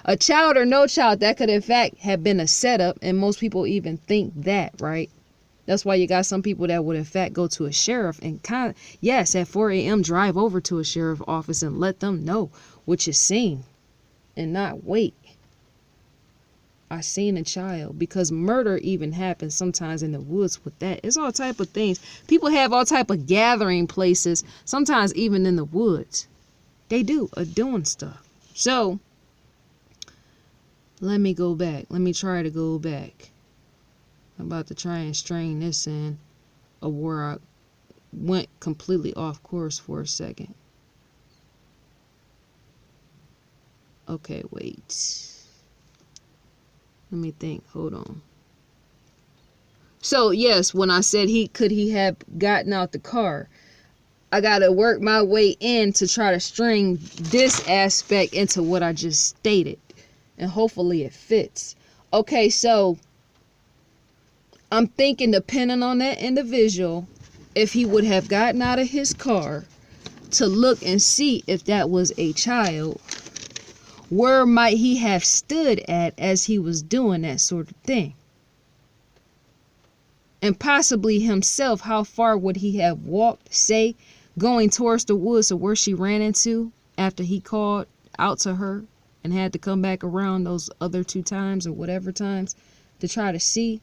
a child or no child, that could in fact have been a setup, and most people even think that, right? That's why you got some people that would in fact go to a sheriff and yes, at 4 a.m. drive over to a sheriff office and let them know what you seen, and not wait. I seen a child, because murder even happens sometimes in the woods with that. It's all type of things. People have all type of gathering places, sometimes even in the woods. They are doing stuff. So let me go back. Let me try to go back. I'm about to try and string this in of where I went completely off course for a second. Okay, wait. Let me think. Hold on. So, yes, when I said could he have gotten out the car, I got to work my way in to try to string this aspect into what I just stated. And hopefully it fits. Okay, so I'm thinking, depending on that individual, if he would have gotten out of his car to look and see if that was a child, where might he have stood at as he was doing that sort of thing? And possibly himself, how far would he have walked, say, going towards the woods of where she ran into after he called out to her and had to come back around those other 2 times or whatever times to try to see?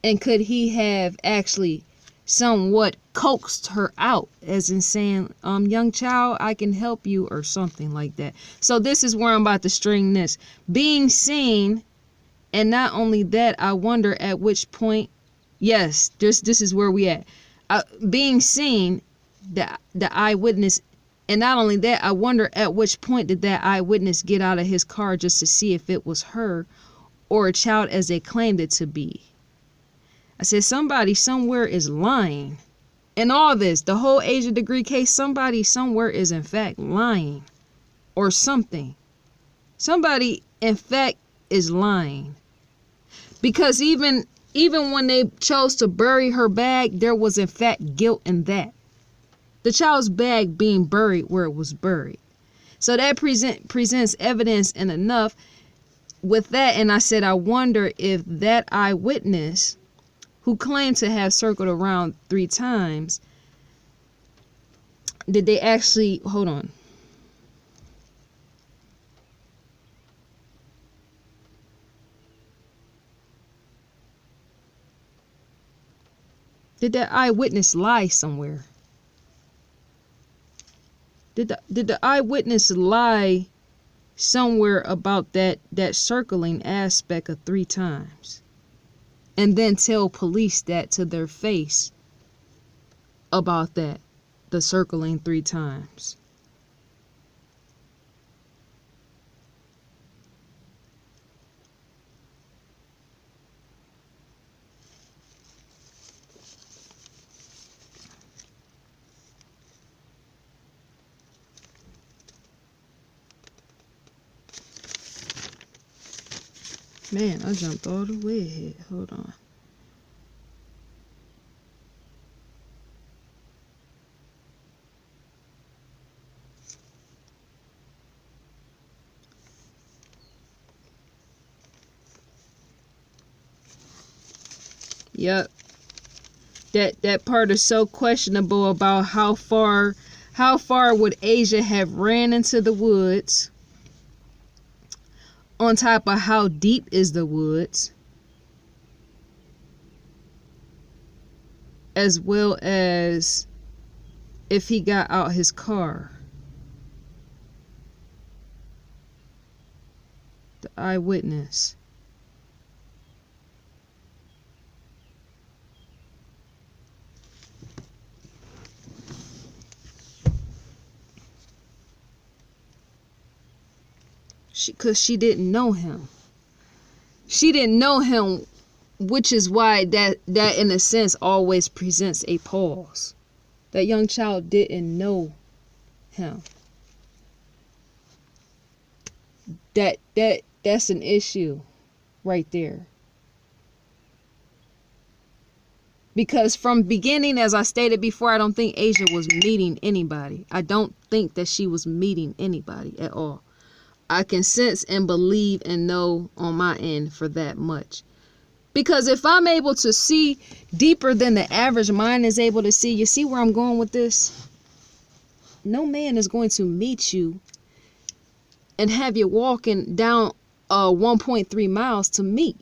And could he have actually somewhat coaxed her out, as in saying, young child, I can help you, or something like that? So this is where I'm about to string this. Being seen, and not only that, I wonder at which point, yes, this is where we at. Being seen, the eyewitness, and not only that, I wonder at which point did that eyewitness get out of his car just to see if it was her or a child as they claimed it to be. I said, somebody somewhere is lying. In all this, the whole Asia degree case, somebody somewhere is in fact lying. Or something. Somebody in fact is lying. Because even when they chose to bury her bag, there was in fact guilt in that. The child's bag being buried where it was buried. So that presents evidence and enough with that. And I said, I wonder if that eyewitness, who claimed to have circled around 3 times, did they actually, hold on. Did that eyewitness lie somewhere? Did the eyewitness lie somewhere about that circling aspect of 3 times? And then tell police that to their face about that, the circling 3 times. Man, I jumped all the way ahead. Hold on. Yep. That part is so questionable about how far would Asia have ran into the woods, on top of how deep is the woods, as well as if he got out his car. The eyewitness. Because she didn't know him. She didn't know him, which is why that in a sense always presents a pause. That young child didn't know him. That's an issue right there. Because from beginning, as I stated before, I don't think Asia was meeting anybody. I don't think that she was meeting anybody at all. I can sense and believe and know on my end for that much. Because if I'm able to see deeper than the average mind is able to see, you see where I'm going with this? No man is going to meet you and have you walking down 1.3 miles to meet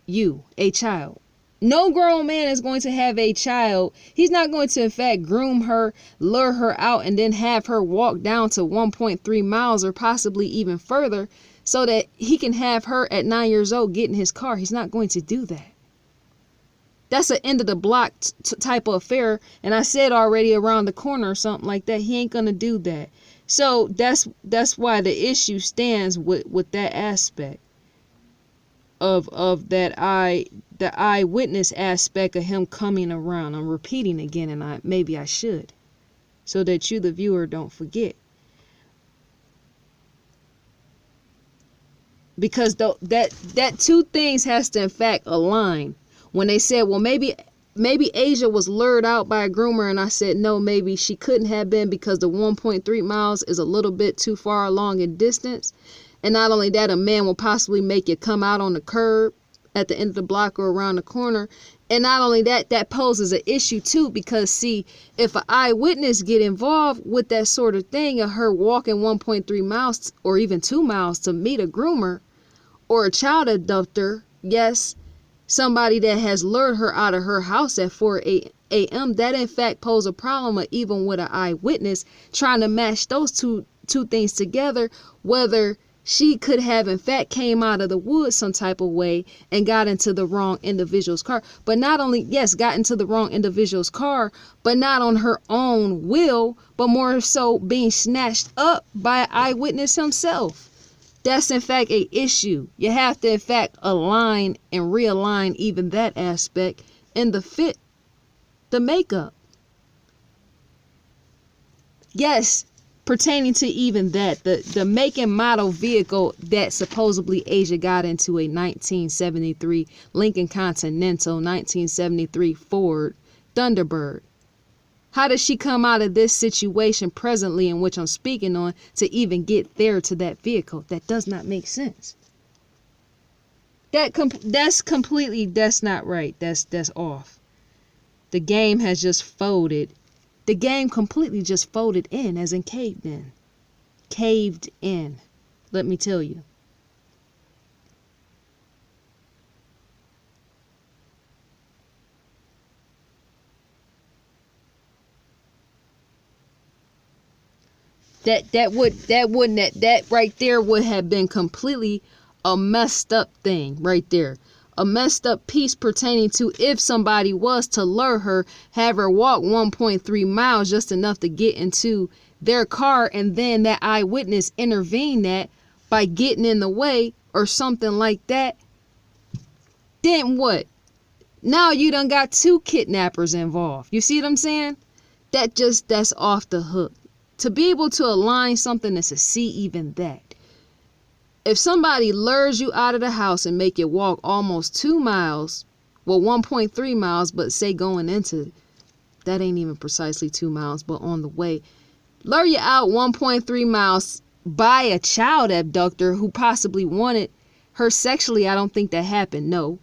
you, a child. No grown man is going to have a child. He's not going to, in fact, groom her, lure her out, and then have her walk down to 1.3 miles or possibly even further so that he can have her at 9 years old get in his car. He's not going to do that. That's an end of the block type of affair. And I said already, around the corner or something like that. He ain't going to do that. So that's why the issue stands with that aspect of the eyewitness aspect of him coming around. I'm repeating again, and maybe I should, so that you, the viewer, don't forget. Because that 2 things has to in fact align. When they said, well, maybe Asia was lured out by a groomer, and I said no, maybe she couldn't have been, because the 1.3 miles is a little bit too far along in distance. And not only that, a man will possibly make you come out on the curb at the end of the block or around the corner. And not only that, that poses an issue too, because see, if an eyewitness get involved with that sort of thing of her walking 1.3 miles or even 2 miles to meet a groomer or a child abductor, yes, somebody that has lured her out of her house at 4 a.m., that in fact pose a problem of, even with an eyewitness trying to match those two things together, whether she could have in fact came out of the woods some type of way and got into the wrong individual's car. But not only, yes, got into the wrong individual's car, but not on her own will, but more so being snatched up by an eyewitness himself. That's in fact a issue. You have to in fact align and realign even that aspect in the makeup. Yes, pertaining to even that, the make and model vehicle that supposedly Asia got into, a 1973 Lincoln Continental, 1973 Ford Thunderbird. How does she come out of this situation presently in which I'm speaking on to even get there to that vehicle? That does not make sense. That's not right. That's off. The game has just folded. The game completely just folded in, as in caved in. Caved in. Let me tell you. That right there would have been completely a messed up thing right there. A messed up piece pertaining to if somebody was to lure her, have her walk 1.3 miles, just enough to get into their car, and then that eyewitness intervene that by getting in the way or something like that. Then what? Now you done got two kidnappers involved. You see what I'm saying? That's off the hook. To be able to align something and to see even that. If somebody lures you out of the house and make you walk almost 2 miles, well, 1.3 miles, but say going into, that ain't even precisely 2 miles, but on the way, lure you out 1.3 miles by a child abductor who possibly wanted her sexually, I don't think that happened, no.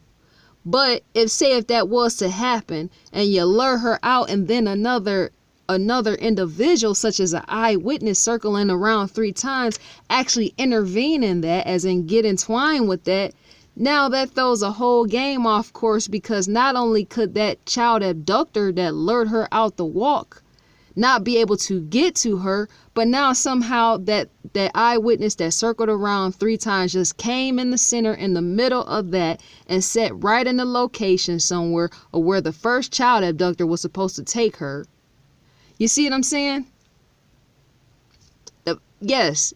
But if that was to happen and you lure her out and then another individual such as an eyewitness circling around 3 times actually intervene in that, as in get entwined with that, now that throws a whole game off course, because not only could that child abductor that lured her out the walk not be able to get to her, but now somehow that eyewitness that circled around 3 times just came in the center, in the middle of that, and sat right in the location somewhere of where the first child abductor was supposed to take her. You see what I'm saying? Yes,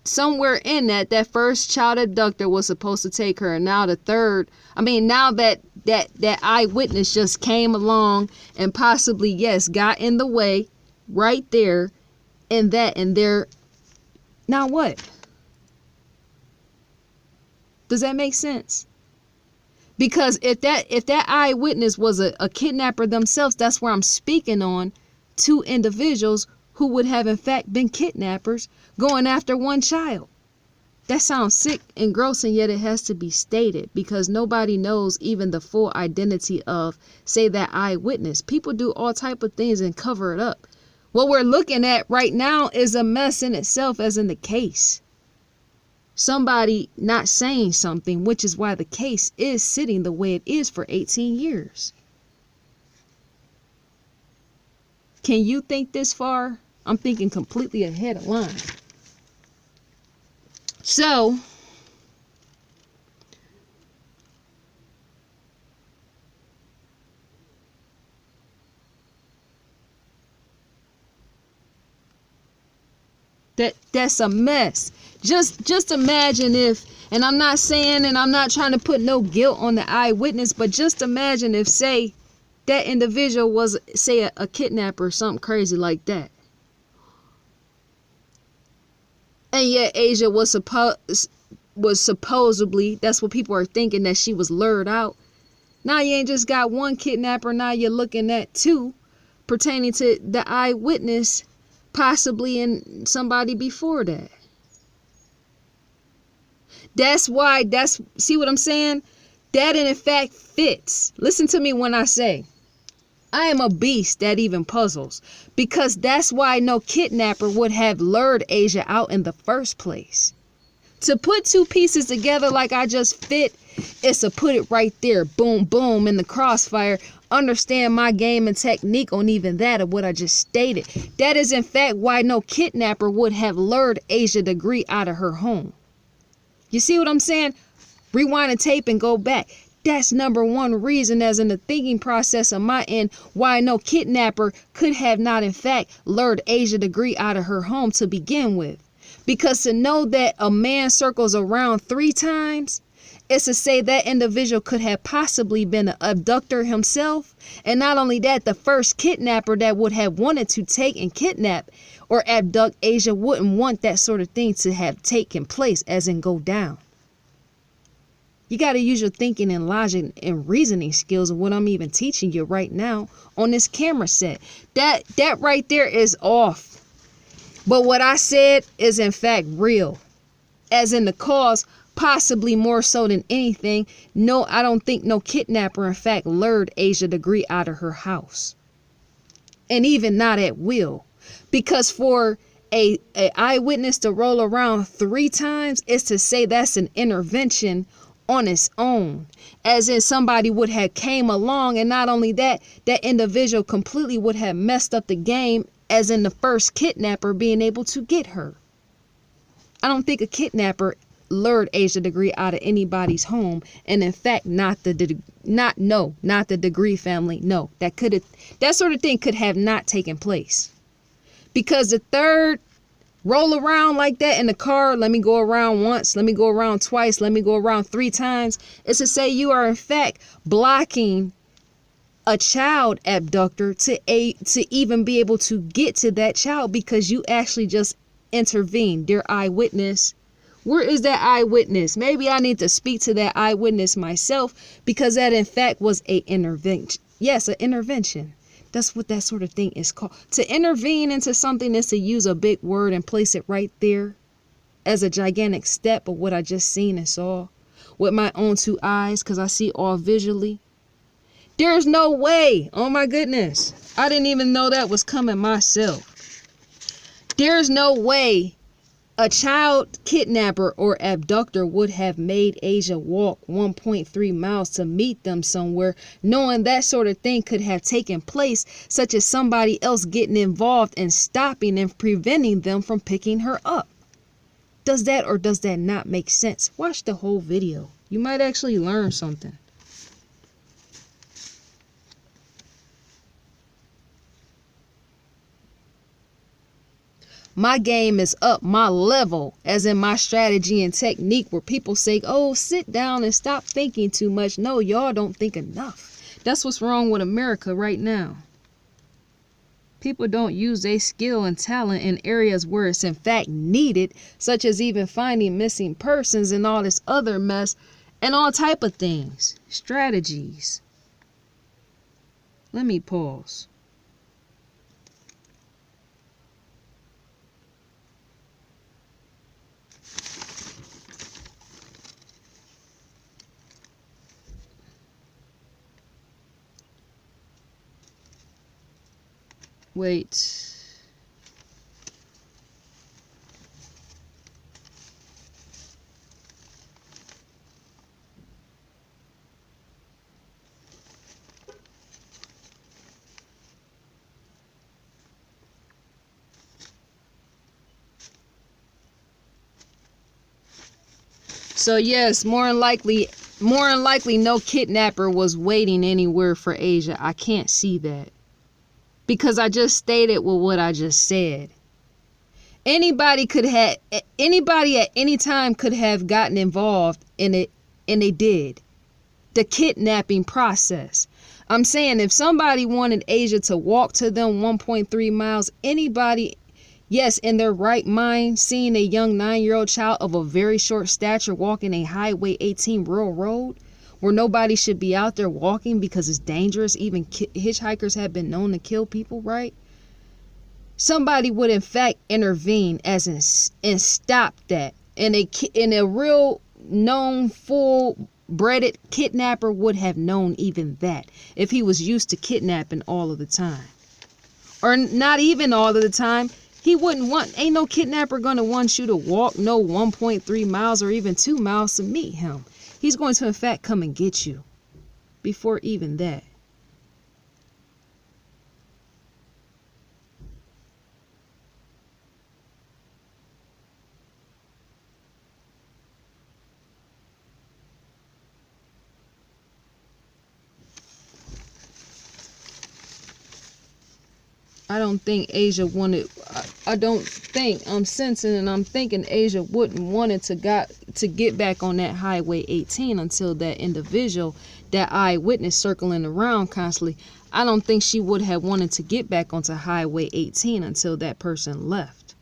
somewhere in that first child abductor was supposed to take her, and now now that eyewitness just came along and possibly, yes, got in the way right there and there. Now what? Does that make sense? Because if that eyewitness was a kidnapper themselves, that's where I'm speaking on. 2 individuals who would have in fact been kidnappers going after one child. That sounds sick and gross, and yet it has to be stated, because nobody knows even the full identity of, say, that eyewitness. People do all type of things and cover it up. What we're looking at right now is a mess in itself, as in the case. Somebody not saying something, which is why the case is sitting the way it is for 18 years. Can you think this far? I'm thinking completely ahead of line. So, that's a mess. Just imagine if, and I'm not saying, and I'm not trying to put no guilt on the eyewitness, but just imagine if, say, that individual was, say, a kidnapper or something crazy like that. And yet Asia was supposedly, that's what people are thinking, that she was lured out. Now you ain't just got one kidnapper, now you're looking at 2 pertaining to the eyewitness, possibly, and somebody before that. See what I'm saying? That in fact fits. Listen to me when I say, I am a beast that even puzzles, because that's why no kidnapper would have lured Asia out in the first place. To put 2 pieces together like I just fit, is to put it right there, boom, boom, in the crossfire. Understand my game and technique on even that of what I just stated. That is in fact why no kidnapper would have lured Asia Degree out of her home. You see what I'm saying? Rewind the tape and go back. That's number 1 reason, as in the thinking process of my end, why no kidnapper could have not in fact lured Asia Degree out of her home to begin with. Because to know that a man circles around 3 times is to say that individual could have possibly been an abductor himself. And not only that, the first kidnapper that would have wanted to take and kidnap or abduct Asia wouldn't want that sort of thing to have taken place, as in go down. You got to use your thinking and logic and reasoning skills of what I'm even teaching you right now on this camera set. That right there is off. But what I said is in fact real. As in the cause, possibly more so than anything, no, I don't think no kidnapper in fact lured Asia Degree out of her house. And even not at will. Because for a eyewitness to roll around 3 times is to say that's an intervention on its own, as in somebody would have came along, and not only that, that individual completely would have messed up the game as in the first kidnapper being able to get her. I don't think a kidnapper lured Asia Degree out of anybody's home, and in fact, not the Degree family. No, that sort of thing could have not taken place, because the third roll around like that in the car, let me go around once, let me go around twice, let me go around 3 times, is to say you are in fact blocking a child abductor to even be able to get to that child, because you actually just intervened. Dear eyewitness, where is that eyewitness? Maybe I need to speak to that eyewitness myself, because that in fact was a intervention. Yes, an intervention. That's what that sort of thing is called. To intervene into something is to use a big word and place it right there as a gigantic step of what I just seen and saw with my own 2 eyes, because I see all visually. There's no way. Oh my goodness. I didn't even know that was coming myself. There's no way a child kidnapper or abductor would have made Asia walk 1.3 miles to meet them somewhere, knowing that sort of thing could have taken place, such as somebody else getting involved and stopping and preventing them from picking her up. Does that or does that not make sense? Watch the whole video. You might actually learn something. My game is up, my level, as in my strategy and technique, where people say, oh, sit down and stop thinking too much. No, y'all don't think enough. That's what's wrong with America right now. People don't use their skill and talent in areas where it's in fact needed, such as even finding missing persons and all this other mess and all type of things. Strategies. Let me pause. Wait. So yes, more than likely no kidnapper was waiting anywhere for Asia. I can't see that, because I just stated what I just said. Anybody at any time could have gotten involved in it, and they did. The kidnapping process. I'm saying if somebody wanted Asia to walk to them 1.3 miles, anybody, yes, in their right mind, seeing a young 9-year-old child of a very short stature walking a Highway 18 rural road where nobody should be out there walking because it's dangerous. Even hitchhikers have been known to kill people, right? Somebody would in fact intervene and stop that. And a real known full-breeded kidnapper would have known even that if he was used to kidnapping all of the time. Or not even all of the time. He wouldn't want, ain't no kidnapper gonna want you to walk no 1.3 miles or even 2 miles to meet him. He's going to in fact come and get you before even that. I don't think Asia wanted, I don't think, I'm sensing and I'm thinking Asia wouldn't wanted to get back on that Highway 18 until that individual, that eyewitness circling around constantly. I don't think she would have wanted to get back onto Highway 18 until that person left.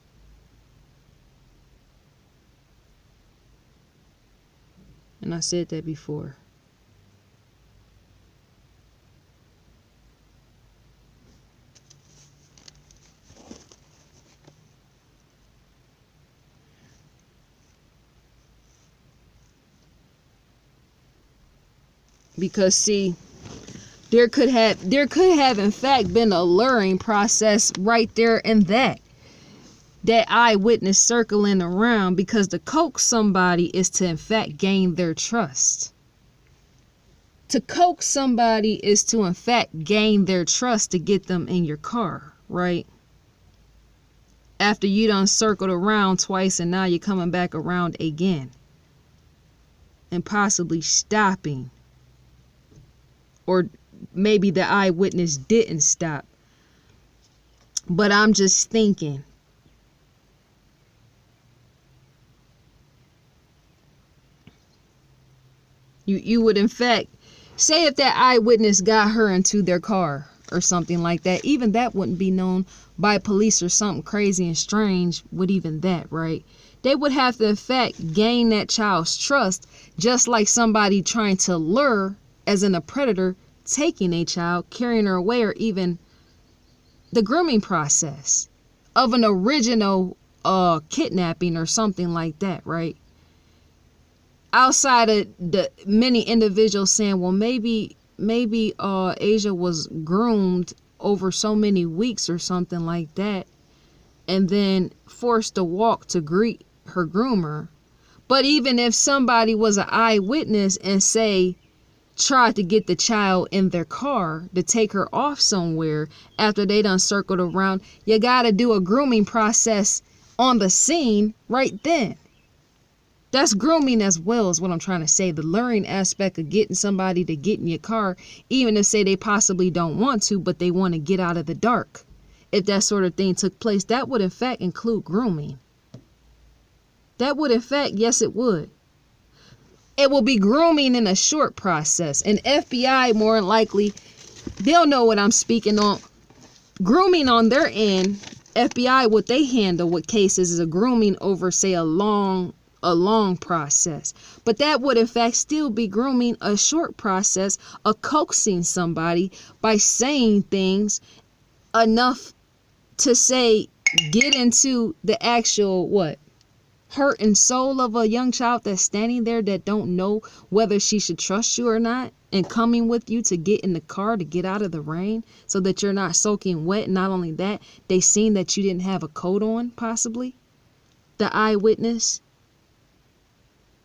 And I said that before. Because see, there could have in fact been a luring process right there in that eyewitness circling around, because to coax somebody is to in fact gain their trust. To coax somebody is to in fact gain their trust to get them in your car, right? after you done circled around twice and now you're coming back around again and possibly stopping, or maybe the eyewitness didn't stop. But I'm just thinking, you would in fact say if that eyewitness got her into their car or something like that, even that wouldn't be known by police or something crazy and strange with even that, right? They would have to in fact gain that child's trust, just like somebody trying to lure, as in a predator, taking a child, carrying her away, or even the grooming process of an original kidnapping or something like that, right? Outside of the many individuals saying, well, maybe Asia was groomed over so many weeks or something like that, and then forced to walk to greet her groomer. But even if somebody was an eyewitness and say tried to get the child in their car to take her off somewhere after they done circled around, you gotta do a grooming process on the scene right then. That's grooming as well, is what I'm trying to say. The luring aspect of getting somebody to get in your car, even if say they possibly don't want to, but they want to get out of the dark. If that sort of thing took place, that would in fact include grooming. That would in fact, yes it would. It will be grooming in a short process. And FBI, more than likely, they'll know what I'm speaking on. Grooming on their end, FBI, what they handle with cases is a grooming over, say, a long process. But that would in fact still be grooming, a short process of coaxing somebody by saying things enough to say, get into the actual hurt and soul of a young child that's standing there that don't know whether she should trust you or not, and coming with you to get in the car to get out of the rain so that you're not soaking wet. And not only that, they seen that you didn't have a coat on, possibly, the eyewitness.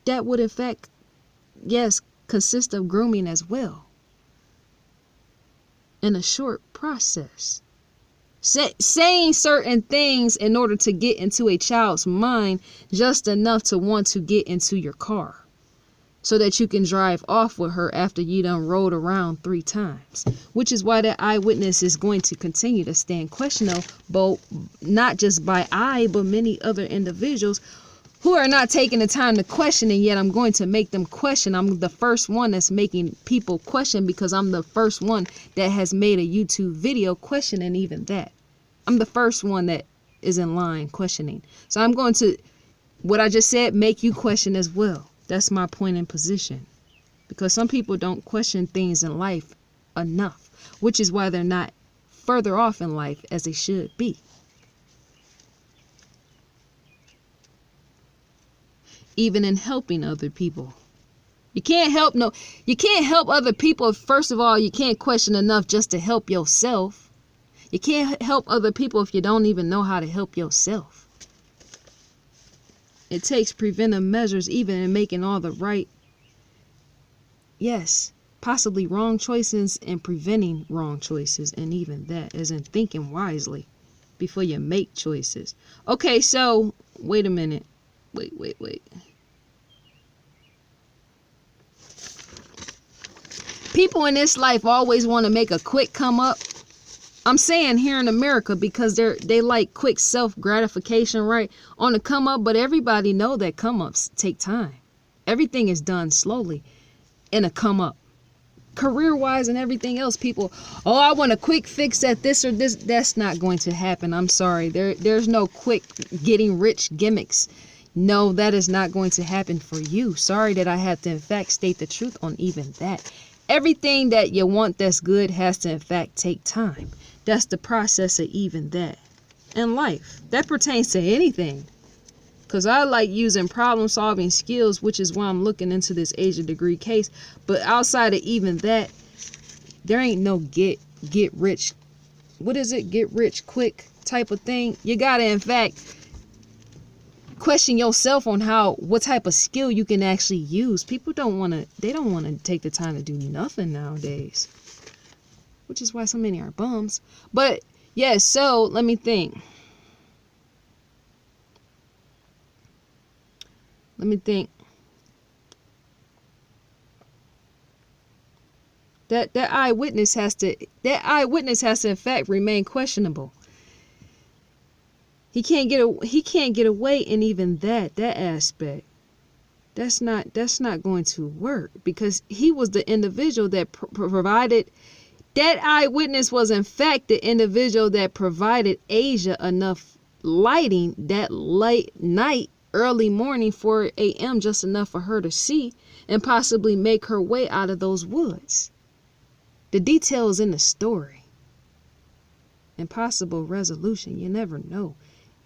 That would in fact, yes, consist of grooming as well, in a short process. Saying certain things in order to get into a child's mind just enough to want to get into your car so that you can drive off with her after you done rode around 3 times, which is why that eyewitness is going to continue to stand questionable, not just by I, but many other individuals who are not taking the time to question, and yet I'm going to make them question. I'm the first one that's making people question, because I'm the first one that has made a YouTube video questioning even that. I'm the first one that is in line questioning. So I'm going to, what I just said, make you question as well. That's my point in position. Because some people don't question things in life enough, which is why they're not further off in life as they should be. Even in helping other people. You can't help other people. First of all, you can't question enough just to help yourself. You can't help other people if you don't even know how to help yourself. It takes preventive measures, even in making all the right, yes, possibly wrong choices, and preventing wrong choices, and even that, as in thinking wisely before you make choices. Okay, so wait a minute. Wait. People in this life always want to make a quick come up. I'm saying here in America because they like quick self-gratification, right, on the come up, but everybody know that come ups take time. Everything is done slowly in a come up. Career-wise and everything else, people, I want a quick fix at this or this. That's not going to happen. I'm sorry. There's no quick getting rich gimmicks. No, that is not going to happen for you. Sorry that I had to in fact state the truth on even that. Everything that you want that's good has to in fact take time. That's the process of even that. In life, that pertains to anything. Because I like using problem solving skills, which is why I'm looking into this Asia degree case. But outside of even that, there ain't no get rich. What is it? Get rich quick type of thing. You gotta in fact question yourself on what type of skill you can actually use. People don't want to take the time to do nothing nowadays, which is why so many are bums. But yes, so let me think. Let me think. That eyewitness has to in fact remain questionable. He can't get away in even that aspect. That's not going to work, because he was the individual that provided. That eyewitness was in fact the individual that provided Asia enough lighting that late night, early morning, 4 a.m., just enough for her to see and possibly make her way out of those woods. The details in the story. Impossible resolution. You never know.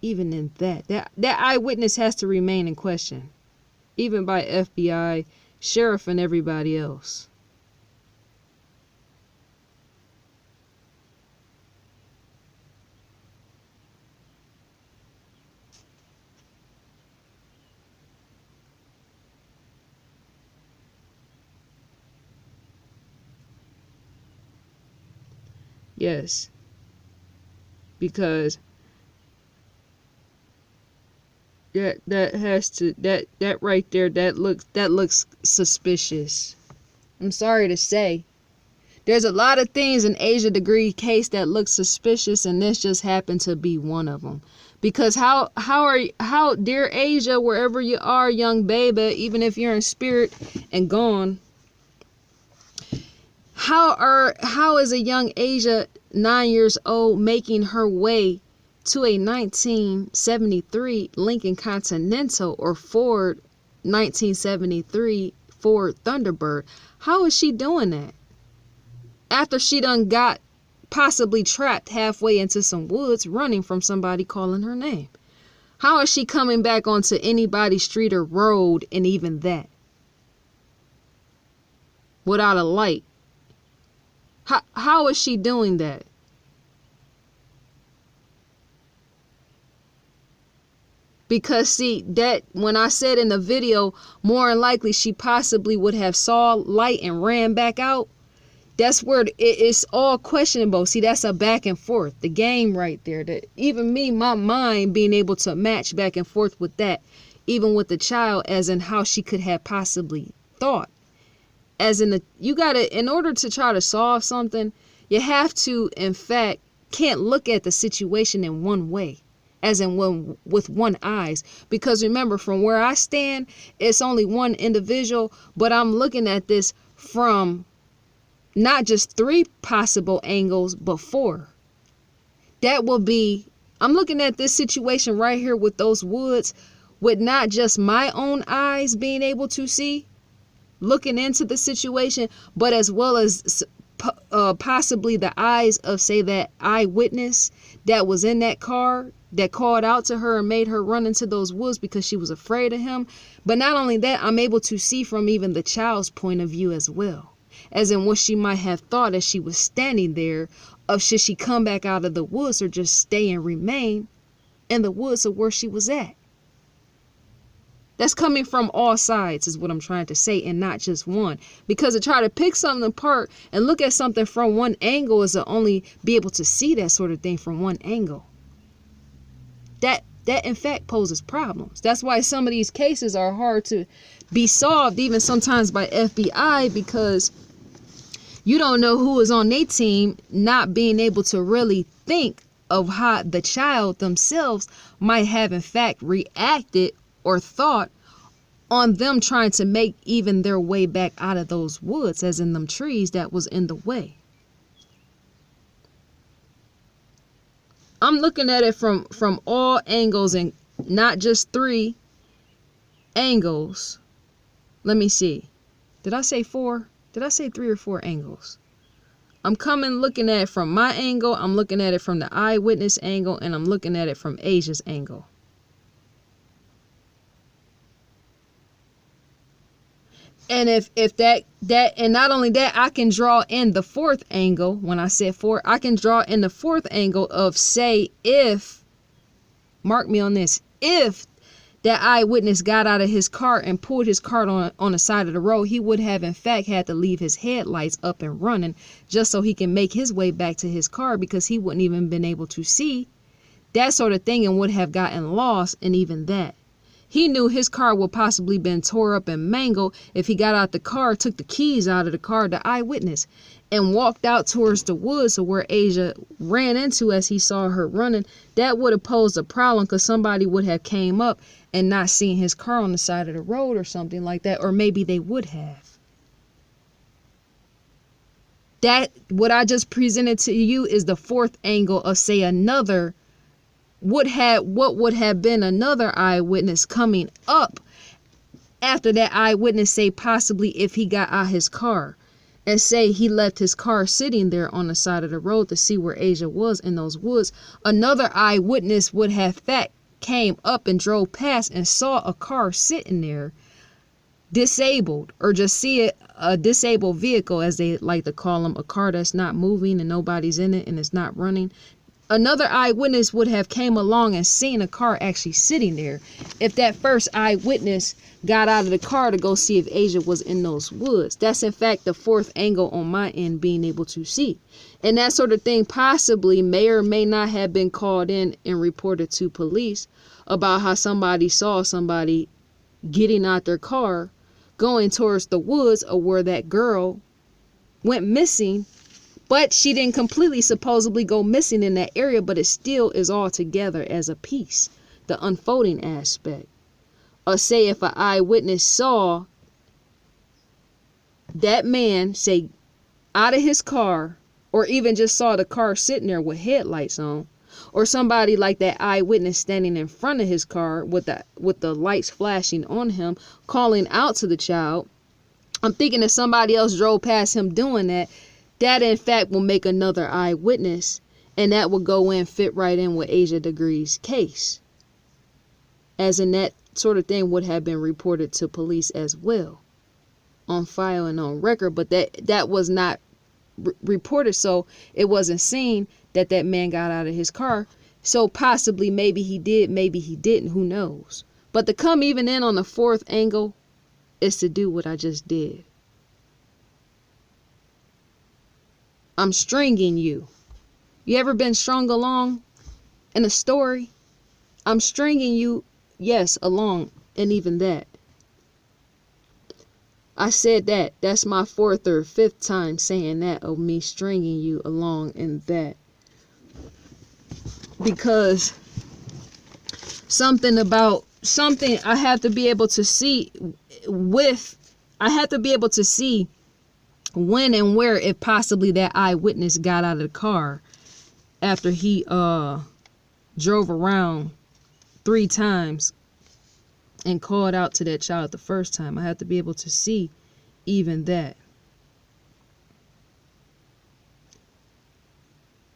Even in that eyewitness has to remain in question. Even by FBI, sheriff, and everybody else. Yes. Because that right there, that looks suspicious. I'm sorry to say. There's a lot of things in Asia Degree case that look suspicious, and this just happened to be one of them. Because how dear Asia, wherever you are, young baby, even if you're in spirit and gone, how is a young Asia, 9 years old, making her way to a 1973 Lincoln Continental or Ford 1973 Ford Thunderbird? How is she doing that? After she done got possibly trapped halfway into some woods, running from somebody calling her name. How is she coming back onto anybody's street or road, and even that, without a light? How is she doing that? Because see, that when I said in the video, more than likely she possibly would have saw light and ran back out. That's where it's all questionable. See, that's a back and forth, the game right there. That even me, my mind being able to match back and forth with that, even with the child, as in how she could have possibly thought. As in you gotta, in order to try to solve something, you have to, in fact, can't look at the situation in one way, as in with one eyes. Because remember, from where I stand, it's only one individual, but I'm looking at this from not just 3 possible angles, but 4. That will be, I'm looking at this situation right here with those woods, with not just my own eyes being able to see, looking into the situation, but as well as possibly the eyes of, say, that eyewitness that was in that car that called out to her and made her run into those woods because she was afraid of him. But not only that, I'm able to see from even the child's point of view as well, as in what she might have thought as she was standing there, of should she come back out of the woods or just stay and remain in the woods of where she was at. That's coming from all sides is what I'm trying to say, and not just one. Because to try to pick something apart and look at something from one angle is to only be able to see that sort of thing from one angle. That in fact poses problems. That's why some of these cases are hard to be solved, even sometimes by FBI, because you don't know who is on their team, not being able to really think of how the child themselves might have in fact reacted or thought on them trying to make even their way back out of those woods, as in them trees that was in the way. I'm looking at it from all angles, and not just 3 angles. Let me see. Did I say 4? Did I say 3 or 4 angles? I'm looking at it from my angle, I'm looking at it from the eyewitness angle, and I'm looking at it from Asia's angle. And if that and not only that, I can draw in the 4th angle. When I said 4, I can draw in the 4th angle of, say, if, mark me on this, if that eyewitness got out of his car and pulled his car on the side of the road, he would have in fact had to leave his headlights up and running just so he can make his way back to his car, because he wouldn't even been able to see that sort of thing and would have gotten lost in even that. He knew his car would possibly been tore up and mangled if he got out the car, took the keys out of the car, the eyewitness, and walked out towards the woods of where Asia ran into as he saw her running. That would have posed a problem because somebody would have came up and not seen his car on the side of the road or something like that, or maybe they would have. That, what I just presented to you, is the fourth angle of, say, another what would have been another eyewitness coming up after that eyewitness, say possibly if he got out his car and say he left his car sitting there on the side of the road to see where Asia was in those woods. Another eyewitness would have came up and drove past and saw a car sitting there disabled, or just see it, a disabled vehicle, as they like to call them, a car that's not moving and nobody's in it and it's not running. Another eyewitness would have came along and seen a car actually sitting there if that first eyewitness got out of the car to go see if Asia was in those woods. That's in fact the fourth angle on my end, being able to see. And that sort of thing possibly may or may not have been called in and reported to police about how somebody saw somebody getting out their car going towards the woods of where that girl went missing. But she didn't completely supposedly go missing in that area, but it still is all together as a piece, the unfolding aspect. Or say if an eyewitness saw that man, say, out of his car, or even just saw the car sitting there with headlights on, or somebody like that eyewitness standing in front of his car with the lights flashing on him, calling out to the child. I'm thinking if somebody else drove past him doing that, that in fact will make another eyewitness, and that will go in, fit right in with Asia Degree's case. As in that sort of thing would have been reported to police as well, on file and on record, but that was not reported, so it wasn't seen that that man got out of his car. So possibly maybe he did, maybe he didn't, who knows. But to come even in on the fourth angle is to do what I just did. I'm stringing you. You ever been strung along in a story? I'm stringing you, yes, along, and even that. I said that. That's my fourth or fifth time saying that, of me stringing you along in that. Because something I have to be able to see when and where, if possibly that eyewitness got out of the car after he drove around 3 times and called out to that child the first time. I have to be able to see even that.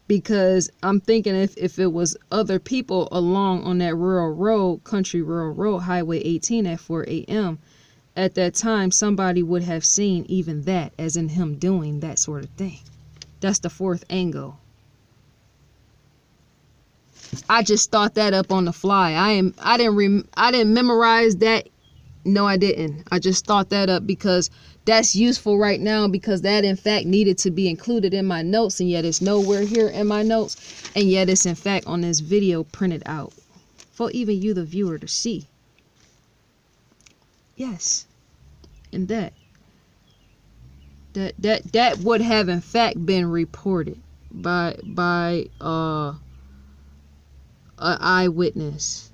Because I'm thinking if it was other people along on that rural road, country rural road, Highway 18 at 4 a.m., at that time, somebody would have seen even that, as in him doing that sort of thing. That's the fourth angle. I just thought that up on the fly. I didn't memorize that. No, I didn't. I just thought that up because that's useful right now, because that in fact needed to be included in my notes, and yet it's nowhere here in my notes, and yet it's in fact on this video printed out for even you, the viewer, to see. Yes. And that would have in fact been reported by an eyewitness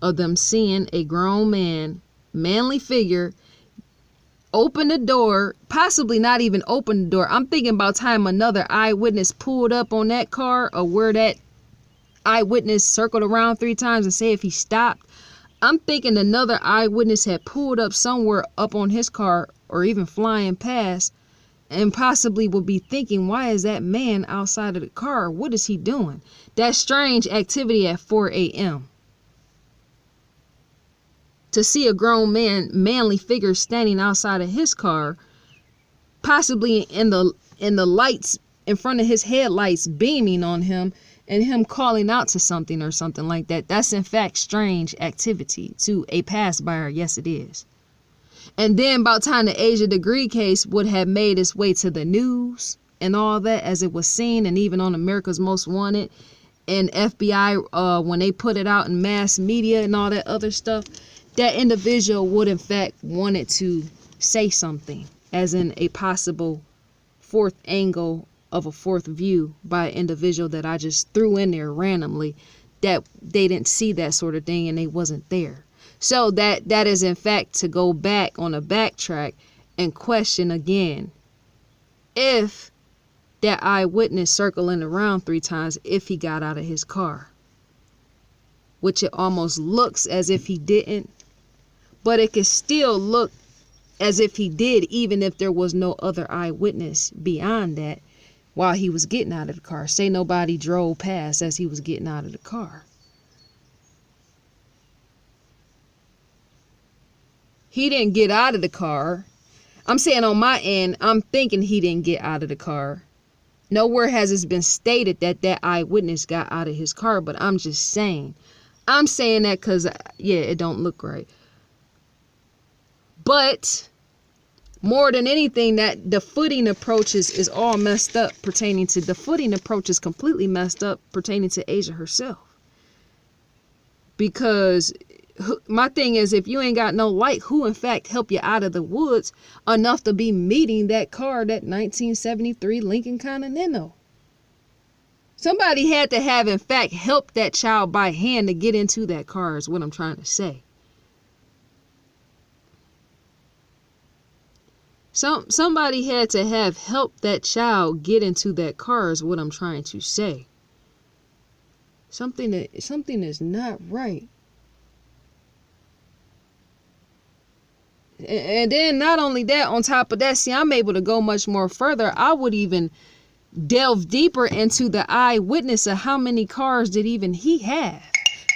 of them seeing a grown man, manly figure, open the door, possibly not even open the door. I'm thinking about time another eyewitness pulled up on that car, or where that eyewitness circled around 3 times and say if he stopped. I'm thinking another eyewitness had pulled up somewhere up on his car, or even flying past, and possibly would be thinking, why is that man outside of the car? What is he doing? That strange activity at 4 a.m. To see a grown man, manly figure standing outside of his car, possibly in the lights in front of his headlights beaming on him, and him calling out to something or something like that. That's in fact strange activity to a passerby. Yes, it is. And then about time the Asia Degree case would have made its way to the news and all that, as it was seen, and even on America's Most Wanted, and FBI, when they put it out in mass media and all that other stuff, that individual would in fact wanted to say something, as in a possible fourth angle of a fourth view by an individual that I just threw in there randomly, that they didn't see that sort of thing and they wasn't there. So that is in fact to go back on a backtrack and question again, if that eyewitness circling around 3 times, if he got out of his car, which it almost looks as if he didn't, but it could still look as if he did, even if there was no other eyewitness beyond that while he was getting out of the car. Say nobody drove past as he was getting out of the car. He didn't get out of the car. I'm saying on my end, I'm thinking he didn't get out of the car. Nowhere has it been stated that that eyewitness got out of his car, but I'm just saying. I'm saying that because, yeah, it don't look right. But more than anything, that the footing approach is all messed up pertaining to, the footing approach is completely messed up pertaining to Asia herself. Because my thing is, if you ain't got no light, who in fact helped you out of the woods enough to be meeting that car, that 1973 Lincoln Continental? Somebody had to have in fact helped that child by hand to get into that car, is what I'm trying to say. Somebody had to have helped that child get into that car, is what I'm trying to say. Something is not right. And then not only that, on top of that, see, I'm able to go much more further. I would even delve deeper into the eyewitness of how many cars did even he have.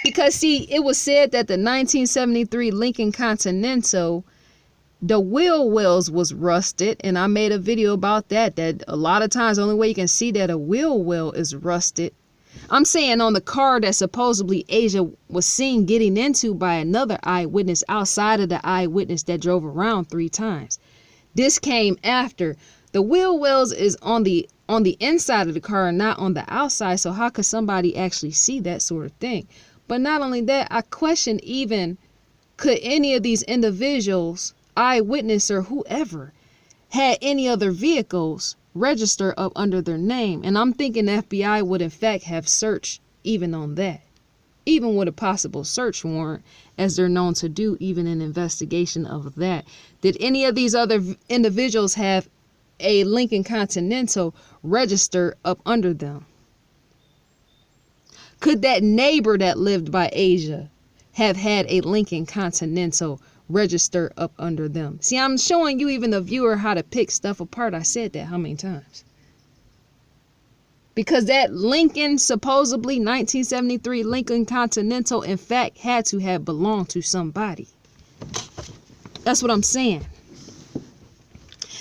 Because see, it was said that the 1973 Lincoln Continental, the wheel wells was rusted, and I made a video about that a lot of times the only way you can see that a wheel well is rusted. I'm saying on the car that supposedly Asia was seen getting into by another eyewitness outside of the eyewitness that drove around 3 times. This came after. The wheel wells is on the inside of the car and not on the outside, so how could somebody actually see that sort of thing? But not only that, I question even, could any of these individuals, eyewitness or whoever, had any other vehicles register up under their name? And I'm thinking the FBI would in fact have searched even on that, even with a possible search warrant, as they're known to do, even an investigation of that. Did any of these other individuals have a Lincoln Continental register up under them? Could that neighbor that lived by Asia have had a Lincoln Continental register up under them? See, I'm showing you, even the viewer, how to pick stuff apart. I said that how many times? Because that Lincoln, supposedly 1973 Lincoln Continental, in fact had to have belonged to somebody. That's what I'm saying.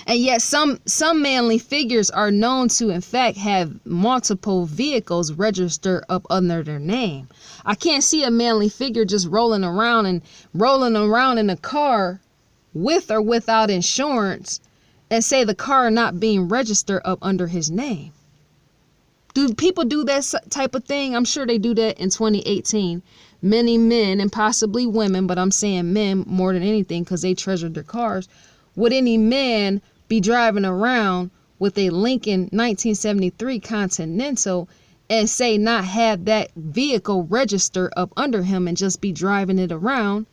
And yet some manly figures are known to in fact have multiple vehicles registered up under their name. I can't see a manly figure just rolling around in a car with or without insurance and say the car not being registered up under his name. Do people do that type of thing? I'm sure they do that in 2018. Many men and possibly women, but I'm saying men more than anything because they treasured their cars. Would any man be driving around with a Lincoln 1973 Continental and say not have that vehicle register up under him and just be driving it around,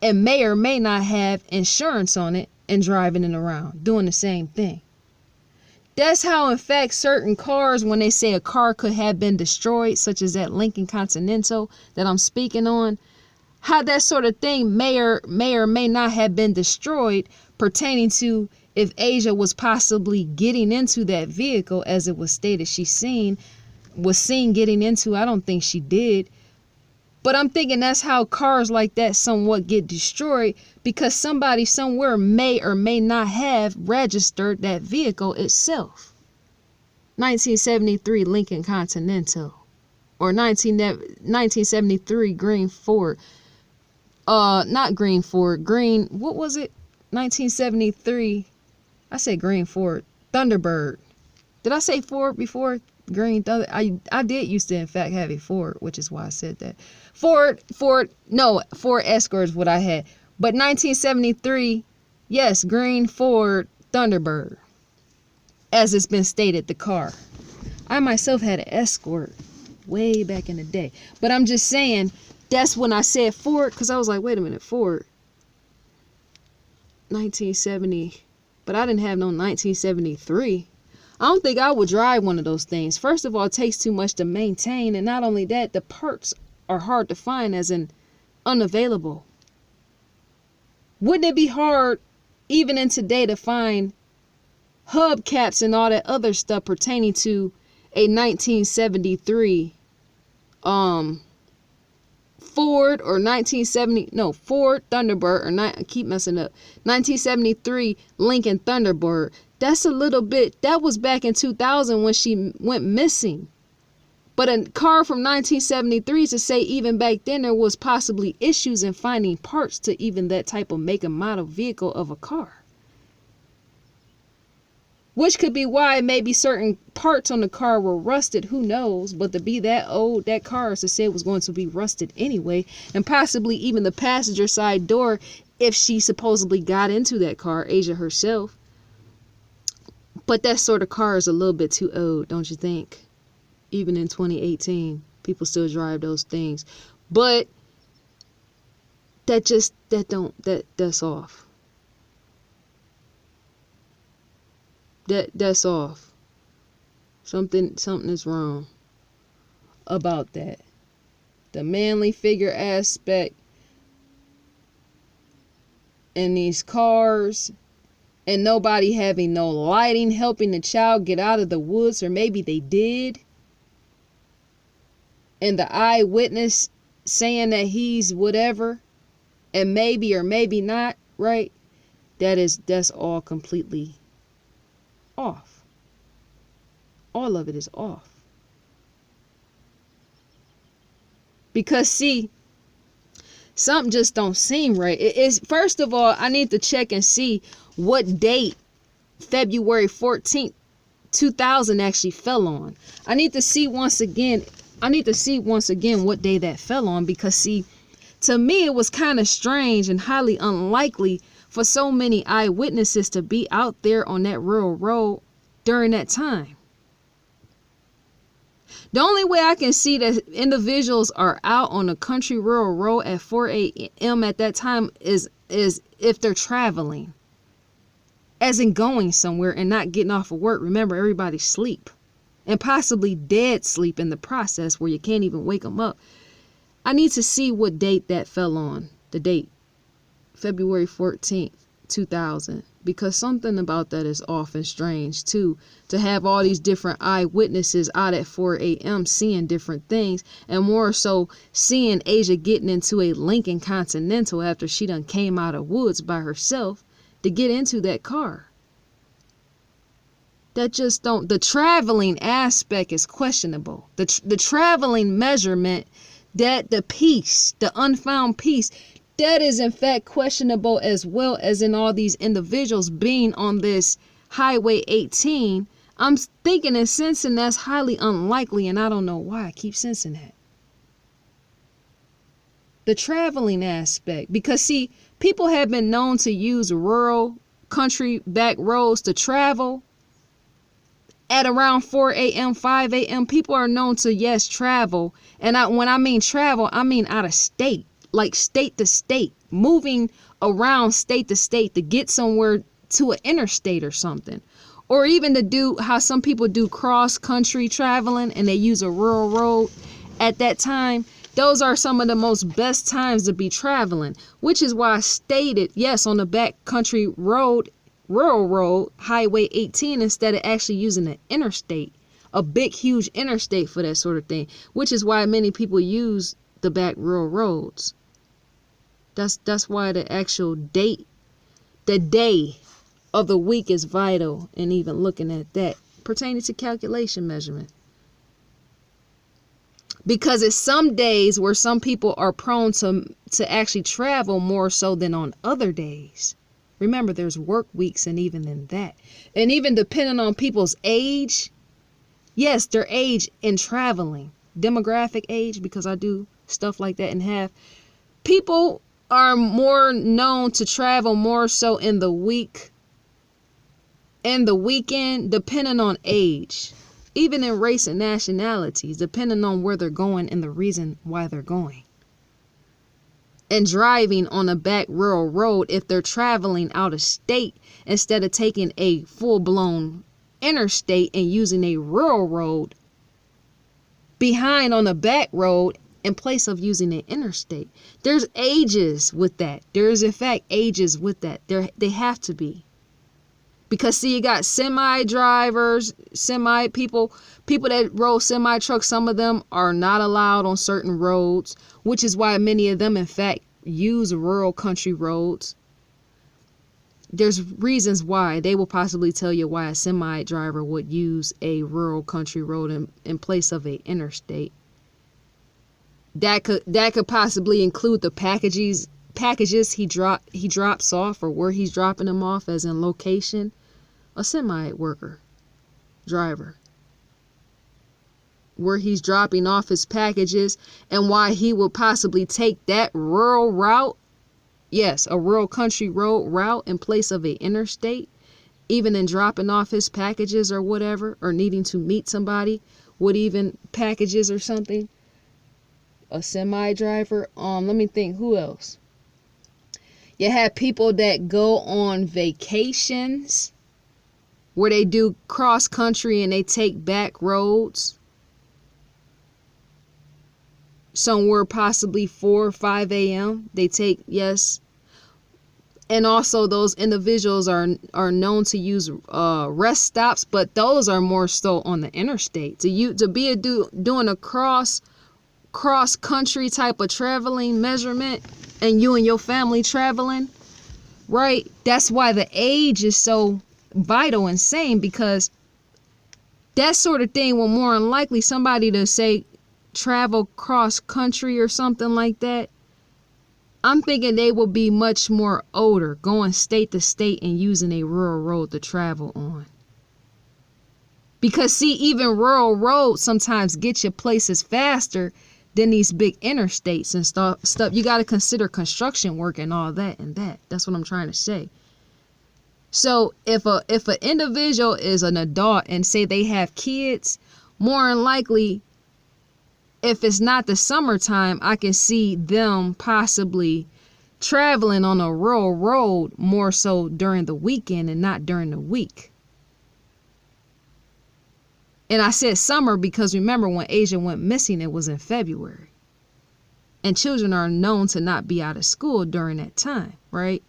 and may or may not have insurance on it and driving it around doing the same thing? That's how in fact certain cars, when they say a car could have been destroyed, such as that Lincoln Continental that I'm speaking on, how that sort of thing may or may not have been destroyed pertaining to if Asia was possibly getting into that vehicle, as it was stated was seen getting into. I don't think she did. But I'm thinking that's how cars like that somewhat get destroyed, because somebody somewhere may or may not have registered that vehicle itself. 1973 Lincoln Continental or 1973 green Ford. Not green Ford, green, what was it? 1973, I said green Ford, Thunderbird. Did I say Ford before? Green Thunder. I did used to in fact have a Ford, which is why I said that. Ford Escort is what I had. But 1973, yes, green Ford Thunderbird, as it's been stated, the car. I myself had an Escort way back in the day. But I'm just saying, that's when I said Ford, because I was like, wait a minute, Ford, 1970, but I didn't have no 1973. I don't think I would drive one of those things. First of all, it takes too much to maintain, and not only that, the parts are hard to find, as in unavailable. Wouldn't it be hard even in today to find hubcaps and all that other stuff pertaining to a 1973 Ford or Ford Thunderbird, I keep messing up, 1973 Lincoln Thunderbird. That's a little bit, that was back in 2000 when she went missing. But a car from 1973, to say even back then there was possibly issues in finding parts to even that type of make and model vehicle of a car. Which could be why maybe certain parts on the car were rusted, who knows. But to be that old, that car is to say it was going to be rusted anyway. And possibly even the passenger side door, if she supposedly got into that car, Asia herself. But that sort of car is a little bit too old, don't you think? Even in 2018, people still drive those things. But that's off. That's off. Something is wrong about that. The manly figure aspect in these cars, and nobody having no lighting, helping the child get out of the woods, or maybe they did. And the eyewitness saying that he's whatever, and maybe or maybe not, right? That's all completely off. All of it is off. Because see, something just don't seem right. It's, first of all, I need to check and see what date February 14th, 2000 actually fell on. I need to see once again what day that fell on, because see, to me it was kind of strange and highly unlikely for so many eyewitnesses to be out there on that rural road during that time. The only way I can see that individuals are out on a country rural road at 4 a.m. at that time is if they're traveling, as in going somewhere and not getting off of work. Remember, everybody sleep, and possibly dead sleep in the process where you can't even wake them up. I need to see what date that fell on, the date, February 14th, 2000, because something about that is off and strange too, to have all these different eyewitnesses out at 4 a.m. seeing different things, and more so seeing Asia getting into a Lincoln Continental after she done came out of woods by herself to get into that car. That just don't, the traveling aspect is questionable. The traveling measurement, that the piece, the unfound piece, that is in fact questionable, as well as in all these individuals being on this Highway 18. I'm thinking and sensing that's highly unlikely, and I don't know why I keep sensing that. The traveling aspect, because see, people have been known to use rural country back roads to travel. At around 4 a.m., 5 a.m., people are known to, yes, travel. And when I mean travel, I mean out of state, like state to state, moving around state to state to get somewhere, to an interstate or something. Or even to do how some people do cross country traveling and they use a rural road at that time. Those are some of the most best times to be traveling, which is why I stated, yes, on the back country road, rural road, Highway 18, instead of actually using an interstate, a big, huge interstate for that sort of thing, which is why many people use the back rural roads. That's why the actual date, the day of the week is vital, and even looking at that pertaining to calculation measurement. Because it's some days where some people are prone to actually travel more so than on other days. Remember, there's work weeks, and even in that, and even depending on people's age, Yes, their age in traveling, demographic age, because I do stuff like that and have people are more known to travel more so in the week and the weekend, depending on age, even in race and nationalities, depending on where they're going and the reason why they're going. And driving on a back rural road if they're traveling out of state instead of taking a full-blown interstate and using a rural road behind on a back road in place of using an interstate. There's ages with that. There's in fact ages with that. They have to be. Because see, you got semi drivers, semi people that roll semi trucks. Some of them are not allowed on certain roads, which is why many of them in fact use rural country roads. There's reasons why. They will possibly tell you why a semi driver would use a rural country road in place of a interstate. That could possibly include the packages he drops off, or where he's dropping them off, as in location. A semi worker, driver, where he's dropping off his packages, and why he will possibly take that rural route. Yes, a rural country road route in place of an interstate, even in dropping off his packages or whatever, or needing to meet somebody with even packages or something. A semi driver. Let me think, who else? You have people that go on vacations where they do cross country and they take back roads somewhere possibly 4 or 5 a.m. They take, yes. And also those individuals are known to use rest stops, but those are more so on the interstate. To be doing a cross country type of traveling measurement, and you and your family traveling, right? That's why the age is so vital and sane, because that sort of thing will more than likely somebody to say travel cross country or something like that. I'm thinking they will be much more older, going state to state and using a rural road to travel on. Because see, even rural roads sometimes get you places faster than these big interstates and stuff. You got to consider construction work and all that and that. That's what I'm trying to say. So if an individual is an adult and say they have kids, more than likely, if it's not the summertime, I can see them possibly traveling on a rural road more so during the weekend and not during the week. And I said summer because remember when Asia went missing, it was in February. And children are known to not be out of school during that time, right?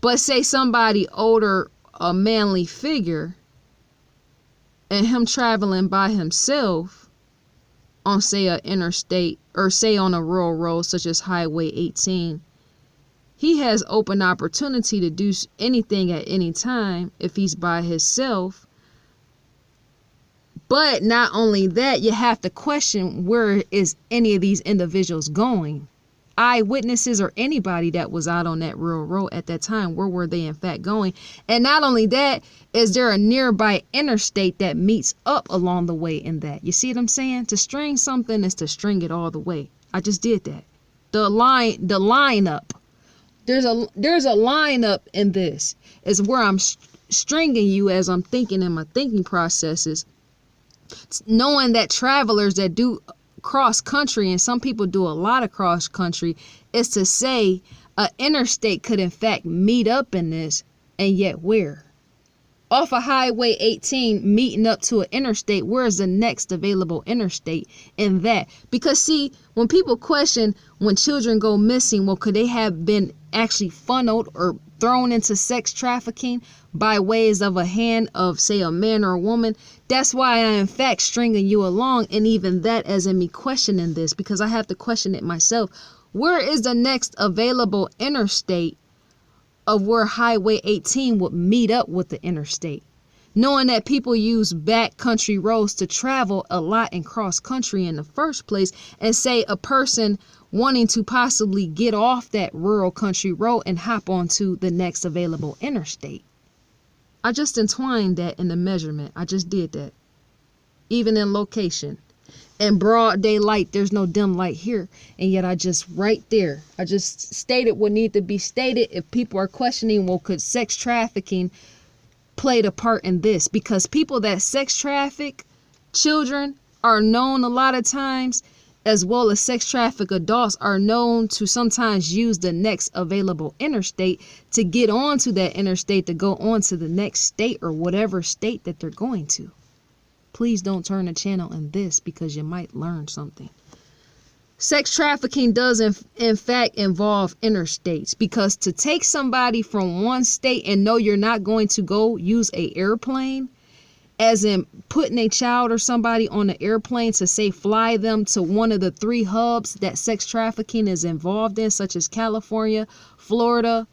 But say somebody older, a manly figure, and him traveling by himself on, say, an interstate, or say on a rural road such as Highway 18, he has open opportunity to do anything at any time if he's by himself. But not only that, you have to question, where is any of these individuals going? Eyewitnesses or anybody that was out on that rural road at that time, where were they in fact going? And not only that, is there a nearby interstate that meets up along the way in that? You see what I'm saying? To string something is to string it all the way. I just did that. The lineup. There's a lineup in this. Is where I'm stringing you as I'm thinking in my thinking processes. Knowing that travelers that do cross country, and some people do a lot of cross country, is to say an interstate could in fact meet up in this, and yet where? Off of Highway 18 meeting up to an interstate, where is the next available interstate in that? Because see, when people question when children go missing, well, could they have been actually funneled or thrown into sex trafficking by ways of a hand of, say, a man or a woman? That's why I in fact stringing you along, and even that as in me questioning this, because I have to question it myself. Where is the next available interstate of where Highway 18 would meet up with the interstate? Knowing that people use back country roads to travel a lot in cross country in the first place, and say a person wanting to possibly get off that rural country road and hop onto the next available interstate. I just entwined that in the measurement. I just did that. even in location. In broad daylight, there's no dim light here. And yet I just stated what needed to be stated. If people are questioning, well, could sex trafficking played a part in this? Because people that sex traffic children are known a lot of times, as well as sex traffic adults are known to sometimes use the next available interstate to get onto that interstate to go on to the next state or whatever state that they're going to. Please don't turn the channel in this, because you might learn something. Sex trafficking does in fact involve interstates, because to take somebody from one state and know you're not going to go use a airplane, as in putting a child or somebody on an airplane to say fly them to one of the 3 hubs that sex trafficking is involved in, such as California, Florida,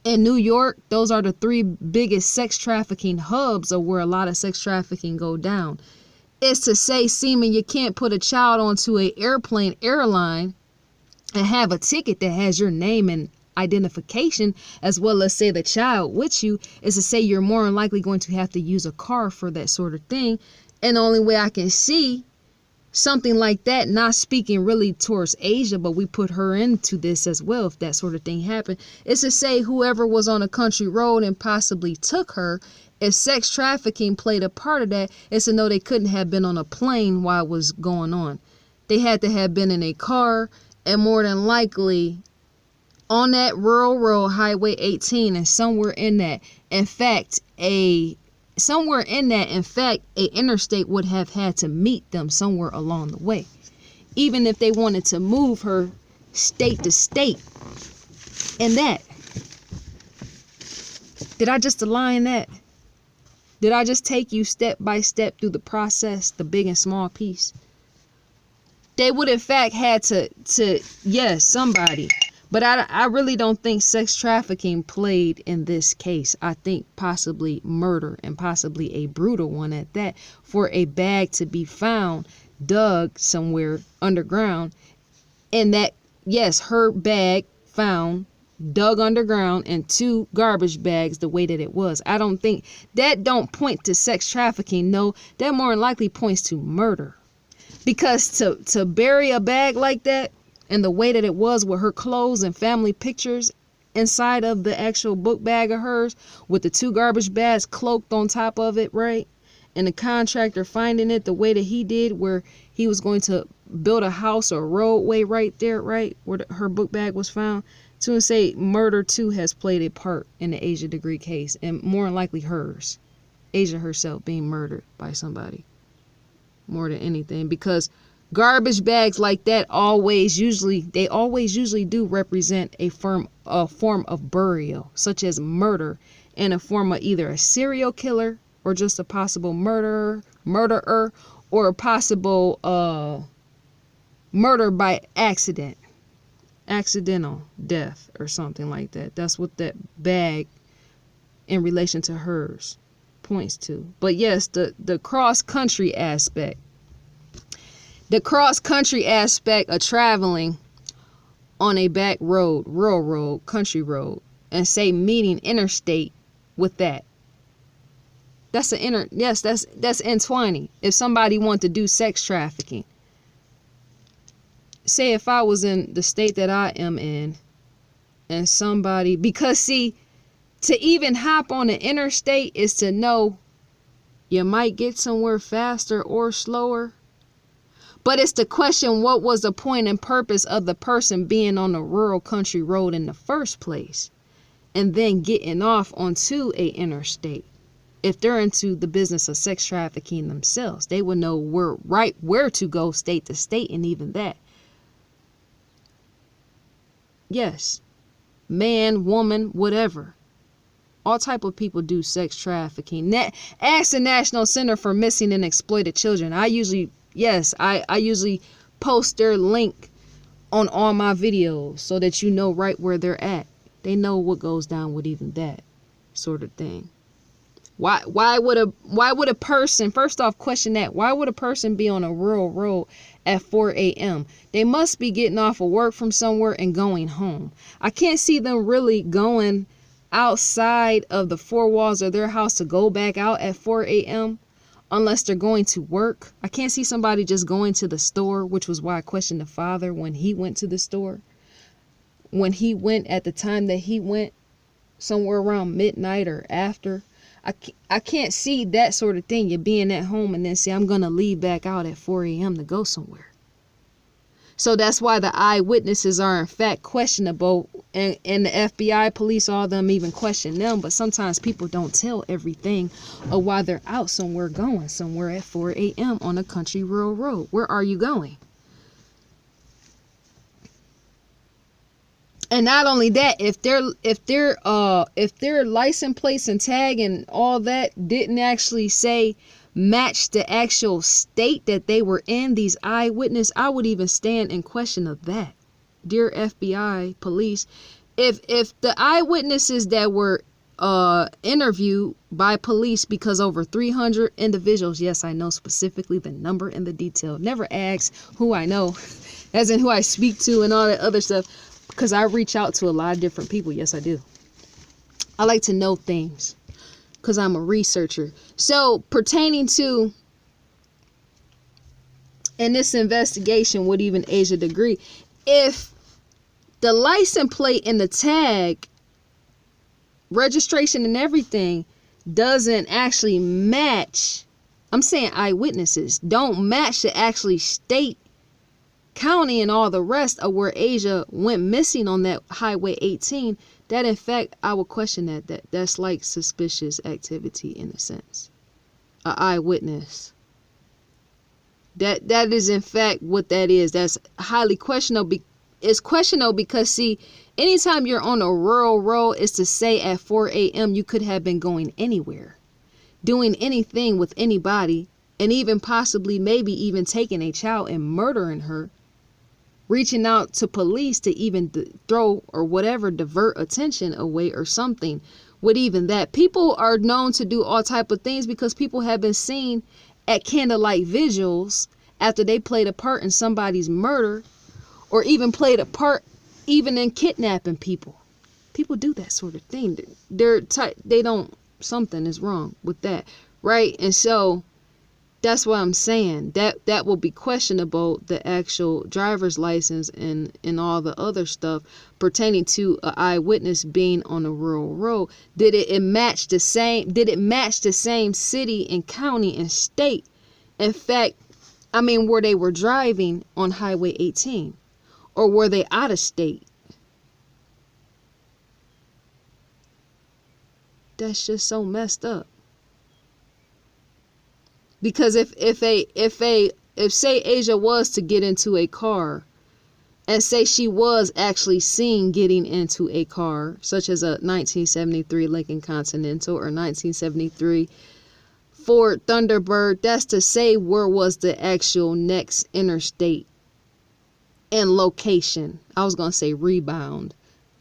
and New York. Those are the 3 biggest sex trafficking hubs of where a lot of sex trafficking go down. Is to say, seeming you can't put a child onto a airline and have a ticket that has your name and identification, as well as say the child with you, is to say you're more than likely going to have to use a car for that sort of thing. And the only way I can see something like that, not speaking really towards Asia, but we put her into this as well, if that sort of thing happened, is to say whoever was on a country road and possibly took her, if sex trafficking played a part of that, is to know they couldn't have been on a plane while it was going on. They had to have been in a car, and more than likely on that rural road, Highway 18, and somewhere in that, in fact, a interstate would have had to meet them somewhere along the way. Even if they wanted to move her state to state. And that, did I just align that? Did I just take you step by step through the process, the big and small piece? They would in fact had to yes, somebody. But I really don't think sex trafficking played in this case. I think possibly murder, and possibly a brutal one at that, for a bag to be found dug somewhere underground. And that, yes, her bag found dug underground in 2 garbage bags the way that it was. I don't think that don't point to sex trafficking. No, that more than likely points to murder. Because to bury a bag like that, and the way that it was with her clothes and family pictures inside of the actual book bag of hers, with the 2 garbage bags cloaked on top of it, right? And the contractor finding it the way that he did, where he was going to build a house or a roadway right there, right, where her book bag was found. To say murder too has played a part in the Asia degree case, and more than likely hers. Asia herself being murdered by somebody more than anything, because garbage bags like that always usually do represent a form of burial, such as murder, in a form of either a serial killer or just a possible murderer, or a possible murder by accidental death or something like that. That's what that bag in relation to hers points to. But yes, the cross-country aspect. The cross-country aspect of traveling on a back road, rural road, country road, and say meeting interstate with that. That's that's entwining. If somebody wanted to do sex trafficking, say if I was in the state that I am in, and somebody, because see, to even hop on an interstate is to know you might get somewhere faster or slower. But it's the question, what was the point and purpose of the person being on a rural country road in the first place, and then getting off onto a interstate? If they're into the business of sex trafficking themselves, they would know where to go state to state, and even that. Yes, man, woman, whatever. All type of people do sex trafficking. Ask the National Center for Missing and Exploited Children. I usually post their link on all my videos so that you know right where they're at. They know what goes down with even that sort of thing. Why would a person, first off, question that, why would a person be on a rural road at 4 a.m.? They must be getting off of work from somewhere and going home. I can't see them really going outside of the 4 walls of their house to go back out at 4 a.m. unless they're going to work. I can't see somebody just going to the store, which was why I questioned the father when he went to the store. When he went at the time that he went, somewhere around midnight or after. I can't see that sort of thing. You're being at home and then say, I'm going to leave back out at 4 a.m. to go somewhere. So that's why the eyewitnesses are in fact questionable, and the FBI, police, all of them even question them. But sometimes people don't tell everything of why they're out somewhere, going somewhere at 4 a.m. on a country rural road. Where are you going? And not only that, if their license plates and tag and all that didn't actually say match the actual state that they were in, these eyewitness, I would even stand in question of that. Dear FBI, police, if the eyewitnesses that were interviewed by police, because over 300 individuals, yes, I know specifically the number and the detail, never ask who I know, as in who I speak to and all that other stuff, because I reach out to a lot of different people. Yes, I do. I like to know things because I'm a researcher. So pertaining to, in this investigation with even Asia degree, if the license plate and the tag, registration and everything doesn't actually match, I'm saying eyewitnesses don't match the actually state, county, and all the rest of where Asia went missing on that Highway 18, that in fact I would question that's like suspicious activity in a sense. An eyewitness. That is in fact what that is. That's highly questionable. It's questionable because, see, anytime you're on a rural road, it's to say at 4 a.m. you could have been going anywhere, doing anything with anybody, and even possibly maybe even taking a child and murdering her, reaching out to police to even throw or whatever, divert attention away or something. With even that, people are known to do all type of things because people have been seen at candlelight vigils after they played a part in somebody's murder, or even played a part even in kidnapping people. People do that sort of thing. They don't, something is wrong with that, right? And so that's what I'm saying. That will be questionable, the actual driver's license and all the other stuff pertaining to an eyewitness being on a rural road. Did it match the same? Did it match the same city and county and state? In fact, I mean, where they were driving on Highway 18, or were they out of state? That's just so messed up. Because if say Asia was to get into a car, and say she was actually seen getting into a car, such as a 1973 Lincoln Continental or 1973 Ford Thunderbird, that's to say where was the actual next interstate and location. I was going to say rebound.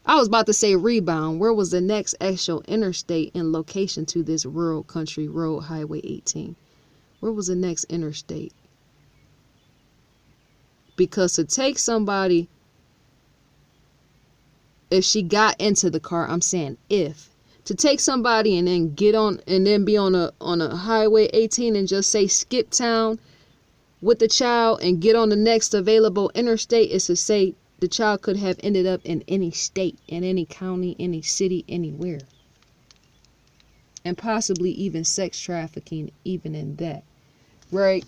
I was about to say rebound. Where was the next actual interstate and location to this rural country road, Highway 18? Where was the next interstate? Because to take somebody, if she got into the car, I'm saying if, to take somebody and then get on and then be on a Highway 18 and just say skip town with the child and get on the next available interstate, is to say the child could have ended up in any state, in any county, any city, anywhere. And possibly even sex trafficking, even in that. Right?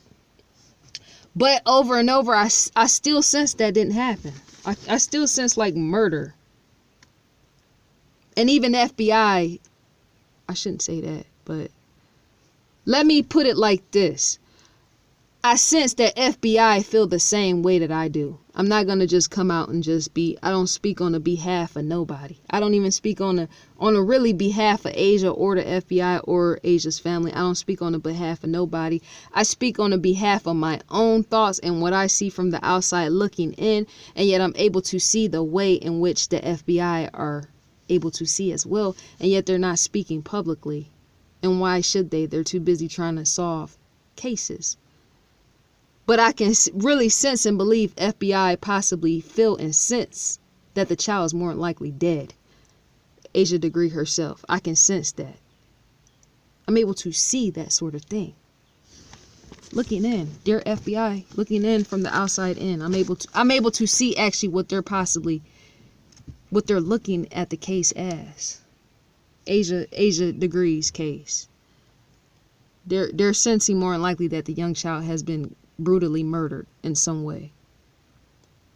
But over and over, I still sense that didn't happen. I still sense like murder. And even FBI, I shouldn't say that, but let me put it like this. I sense that FBI feel the same way that I do. I'm not going to just come out and just I don't speak on the behalf of nobody. I don't even speak on the really behalf of Asia or the FBI or Asia's family. I don't speak on the behalf of nobody. I speak on the behalf of my own thoughts and what I see from the outside looking in. And yet I'm able to see the way in which the FBI are able to see as well. And yet they're not speaking publicly. And why should they? They're too busy trying to solve cases. But I can really sense and believe FBI possibly feel and sense that the child is more likely dead. Asia Degree herself. I can sense that. I'm able to see that sort of thing. looking in. Dear FBI, looking in from the outside in. I'm able to see actually what they're looking at the case as. Asia Degree's case. They're sensing more than likely that the young child has been brutally murdered in some way.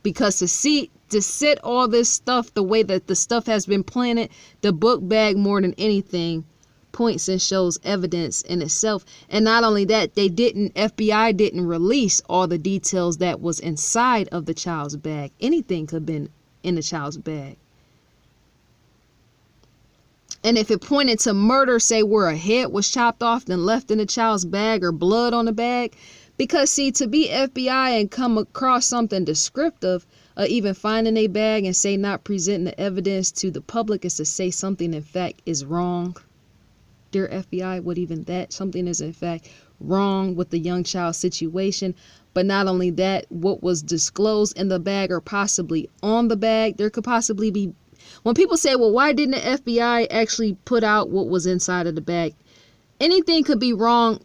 Because to sit all this stuff the way that the stuff has been planted, the book bag more than anything points and shows evidence in itself. And not only that, FBI didn't release all the details that was inside of the child's bag. Anything could have been in the child's bag. And if it pointed to murder, say where a head was chopped off and left in the child's bag or blood on the bag, because see, to be FBI and come across something descriptive, even finding a bag and say not presenting the evidence to the public is to say something in fact is wrong. Dear FBI, what even that? Something is in fact wrong with the young child situation. But not only that, what was disclosed in the bag or possibly on the bag, there could possibly be. When people say, well, why didn't the FBI actually put out what was inside of the bag? Anything could be wrong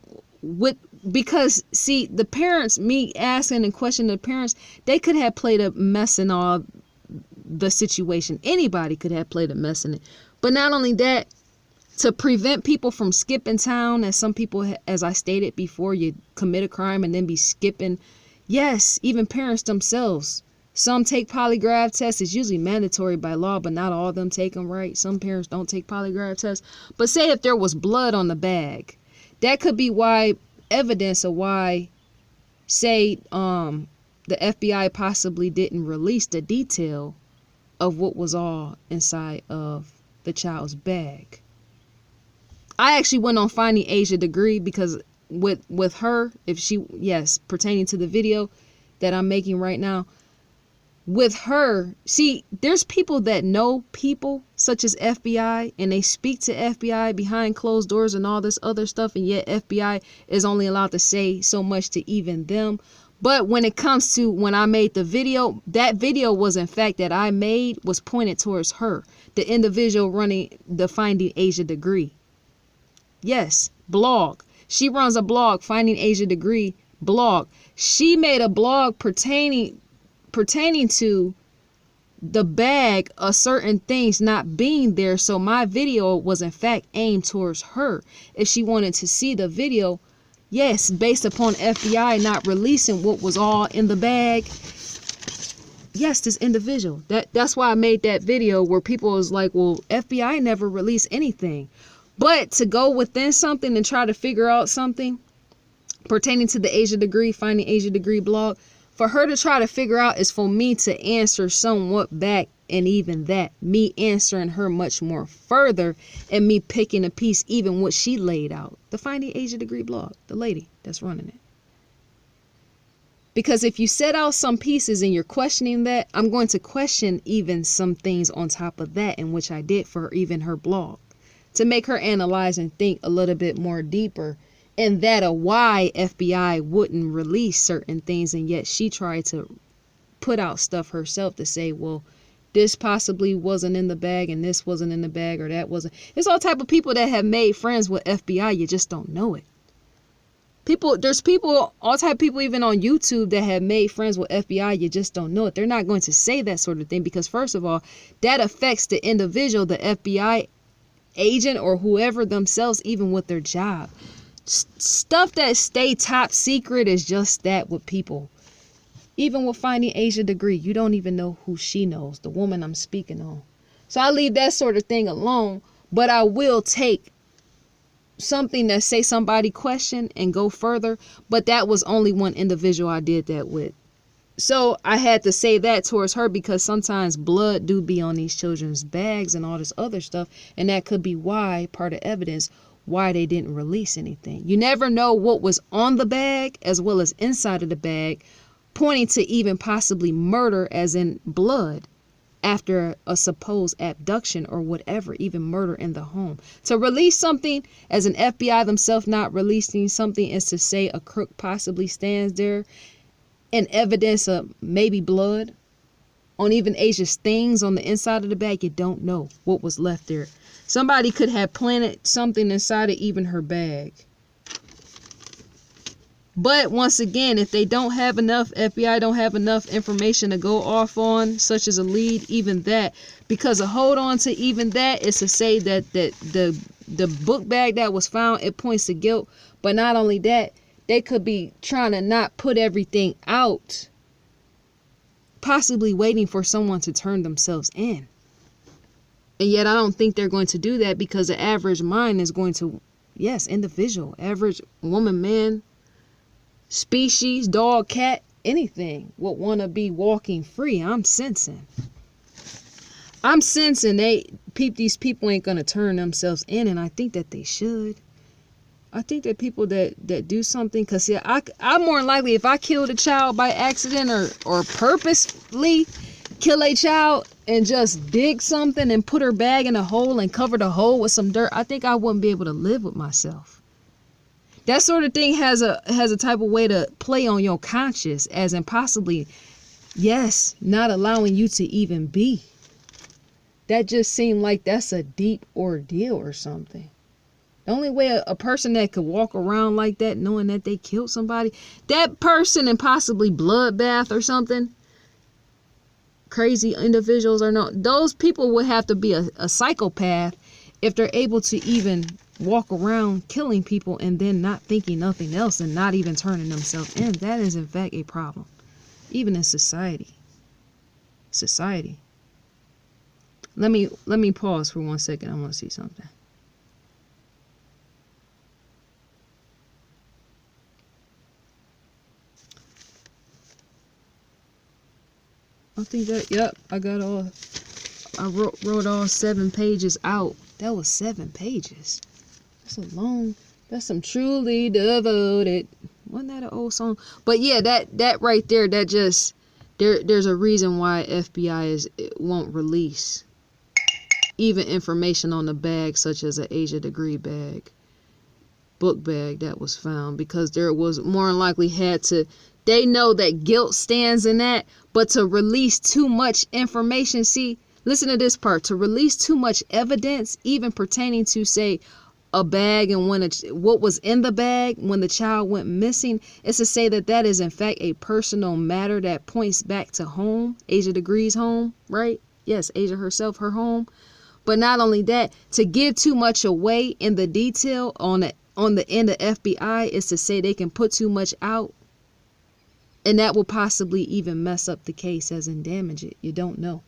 because see, the parents, me asking and questioning the parents, they could have played a mess in all the situation. Anybody could have played a mess in it. But not only that, to prevent people from skipping town, as some people, as I stated before, you commit a crime and then be skipping. Yes, even parents themselves. Some take polygraph tests. It's usually mandatory by law, but not all of them take them, right? Some parents don't take polygraph tests. But say if there was blood on the bag, that could be why evidence of why, say, the FBI possibly didn't release the detail of what was all inside of the child's bag. I actually went on Finding Asia Degree because with her, if she, yes, pertaining to the video that I'm making right now, with her, see, there's people that know people such as FBI and they speak to FBI behind closed doors and all this other stuff, and yet FBI is only allowed to say so much to even them. But when it comes to when I made the video, that video was in fact that I made was pointed towards her, the individual running the Finding Asia Degree. Yes, blog. She runs a blog, Finding Asia Degree blog. She made a blog pertaining to the bag of certain things not being there. So my video was in fact aimed towards her. If she wanted to see the video, yes, based upon FBI not releasing what was all in the bag. Yes, this individual. That's why I made that video where people was like, well, FBI never released anything. But to go within something and try to figure out something pertaining to the Asia Degree, Finding Asia Degree blog, for her to try to figure out is for me to answer somewhat back, and even that, me answering her much more further and me picking a piece, even what she laid out. The Finding Asia Degree blog, the lady that's running it. Because if you set out some pieces and you're questioning that, I'm going to question even some things on top of that, in which I did for her, even her blog, to make her analyze and think a little bit more deeper. And that of why FBI wouldn't release certain things, and yet she tried to put out stuff herself to say, well, this possibly wasn't in the bag and this wasn't in the bag or that wasn't. There's all type of people that have made friends with FBI. You just don't know it. There's all type of people even on YouTube that have made friends with FBI. You just don't know it. They're not going to say that sort of thing because first of all, that affects the individual, the FBI agent or whoever themselves, even with their job. Stuff that stay top secret is just that with people. Even with Finding Asia Degree, you don't even know who she knows, the woman I'm speaking on. So I leave that sort of thing alone, but I will take something that say somebody question and go further, but that was only one individual I did that with. So I had to say that towards her because sometimes blood do be on these children's bags and all this other stuff, and that could be why, part of evidence, why they didn't release anything. You never know what was on the bag as well as inside of the bag, pointing to even possibly murder as in blood after a supposed abduction or whatever, even murder in the home. To release something as an FBI themselves not releasing something is to say a crook possibly stands there and evidence of maybe blood on even Asia's things on the inside of the bag. You don't know what was left there. Somebody could have planted something inside of even her bag. But once again, if they don't have enough, FBI don't have enough information to go off on, such as a lead, even that, because a hold on to even that is to say that the book bag that was found, it points to guilt. But not only that, they could be trying to not put everything out, possibly waiting for someone to turn themselves in. And yet I don't think they're going to do that, because the average mind is going to, yes, individual, average woman, man, species, dog, cat, anything would want to be walking free. I'm sensing these people ain't gonna turn themselves in, and I think that they should. I think that people that do something, because yeah, I'm more likely, if I killed a child by accident or purposely kill a child and just dig something and put her bag in a hole and cover the hole with some dirt, I think I wouldn't be able to live with myself. That sort of thing has a type of way to play on your conscience, as in possibly, yes, not allowing you to even be. That just seemed like that's a deep ordeal or something. The only way a person that could walk around like that, knowing that they killed somebody, that person, and possibly bloodbath or something, crazy individuals or not, those people would have to be a psychopath if they're able to even walk around killing people and then not thinking nothing else and not even turning themselves in. That is in fact a problem, even in society. Let me pause for 1 second. I want to see something. I think that, yep, I got all, I wrote all 7 pages out. That was 7 pages. That's some truly devoted. Wasn't that an old song? But yeah, that right there, that just, there's a reason why FBI won't release even information on the bag, such as an Asia degree bag, book bag that was found, because there was more than likely they know that guilt stands in that, but to release too much information, see, listen to this part, to release too much evidence, even pertaining to, say, a bag and what was in the bag when the child went missing, is to say that is in fact a personal matter that points back to home, Asia Degree's home, right? Yes, Asia herself, her home. But not only that, to give too much away in the detail on the end of FBI is to say they can put too much out, and that will possibly even mess up the case, as in damage it. You don't know.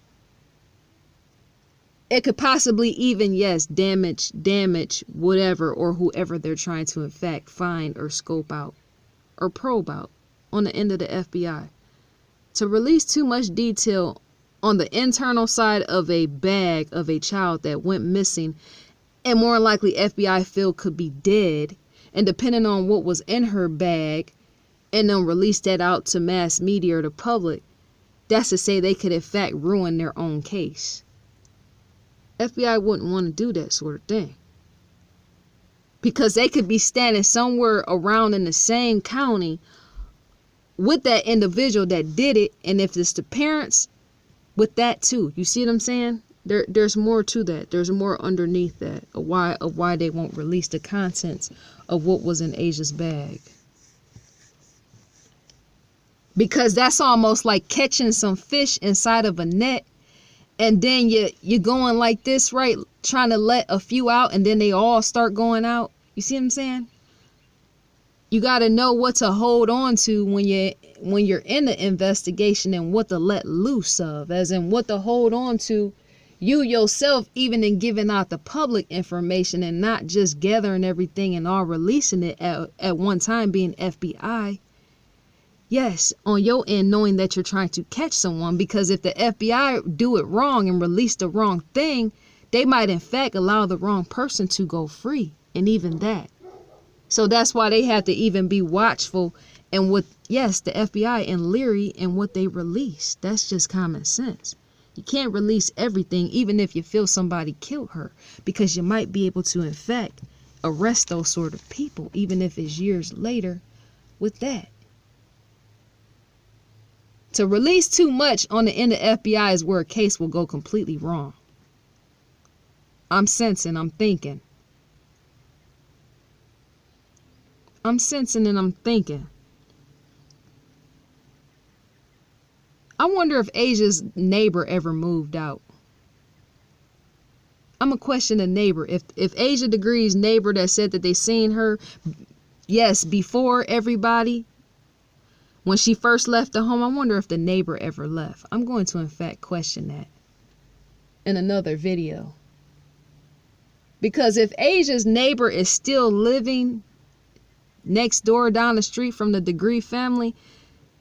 It could possibly even, yes, damage whatever or whoever they're trying to in fact find or scope out or probe out on the end of the FBI. To release too much detail on the internal side of a bag of a child that went missing, and more likely FBI feel could be dead, and depending on what was in her bag, and then release that out to mass media or the public, that's to say they could in fact ruin their own case. FBI wouldn't want to do that sort of thing, because they could be standing somewhere around in the same county with that individual that did it, and if it's the parents, with that too. You see what I'm saying? There's more to that. There's more underneath that of why they won't release the contents of what was in Asia's bag. Because that's almost like catching some fish inside of a net, and then you're going like this, right? Trying to let a few out, and then they all start going out. You see what I'm saying? You got to know what to hold on to when you're in the investigation, and what to let loose of, as in what to hold on to you yourself, even in giving out the public information, and not just gathering everything and all releasing it at one time, being FBI. Yes, on your end, knowing that you're trying to catch someone, because if the FBI do it wrong and release the wrong thing, they might in fact allow the wrong person to go free, and even that. So that's why they have to even be watchful, and with, yes, the FBI and leery in what they release. That's just common sense. You can't release everything, even if you feel somebody killed her, because you might be able to in fact arrest those sort of people, even if it's years later with that. To release too much on the end of FBI is where a case will go completely wrong. I'm sensing, I'm thinking. I'm sensing and I'm thinking. I wonder if Asia's neighbor ever moved out. I'm going to question the neighbor. If Asia Degree's neighbor that said that they seen her, yes, before everybody, when she first left the home, I wonder if the neighbor ever left. I'm going to, in fact, question that in another video. Because if Asia's neighbor is still living next door down the street from the Degree family,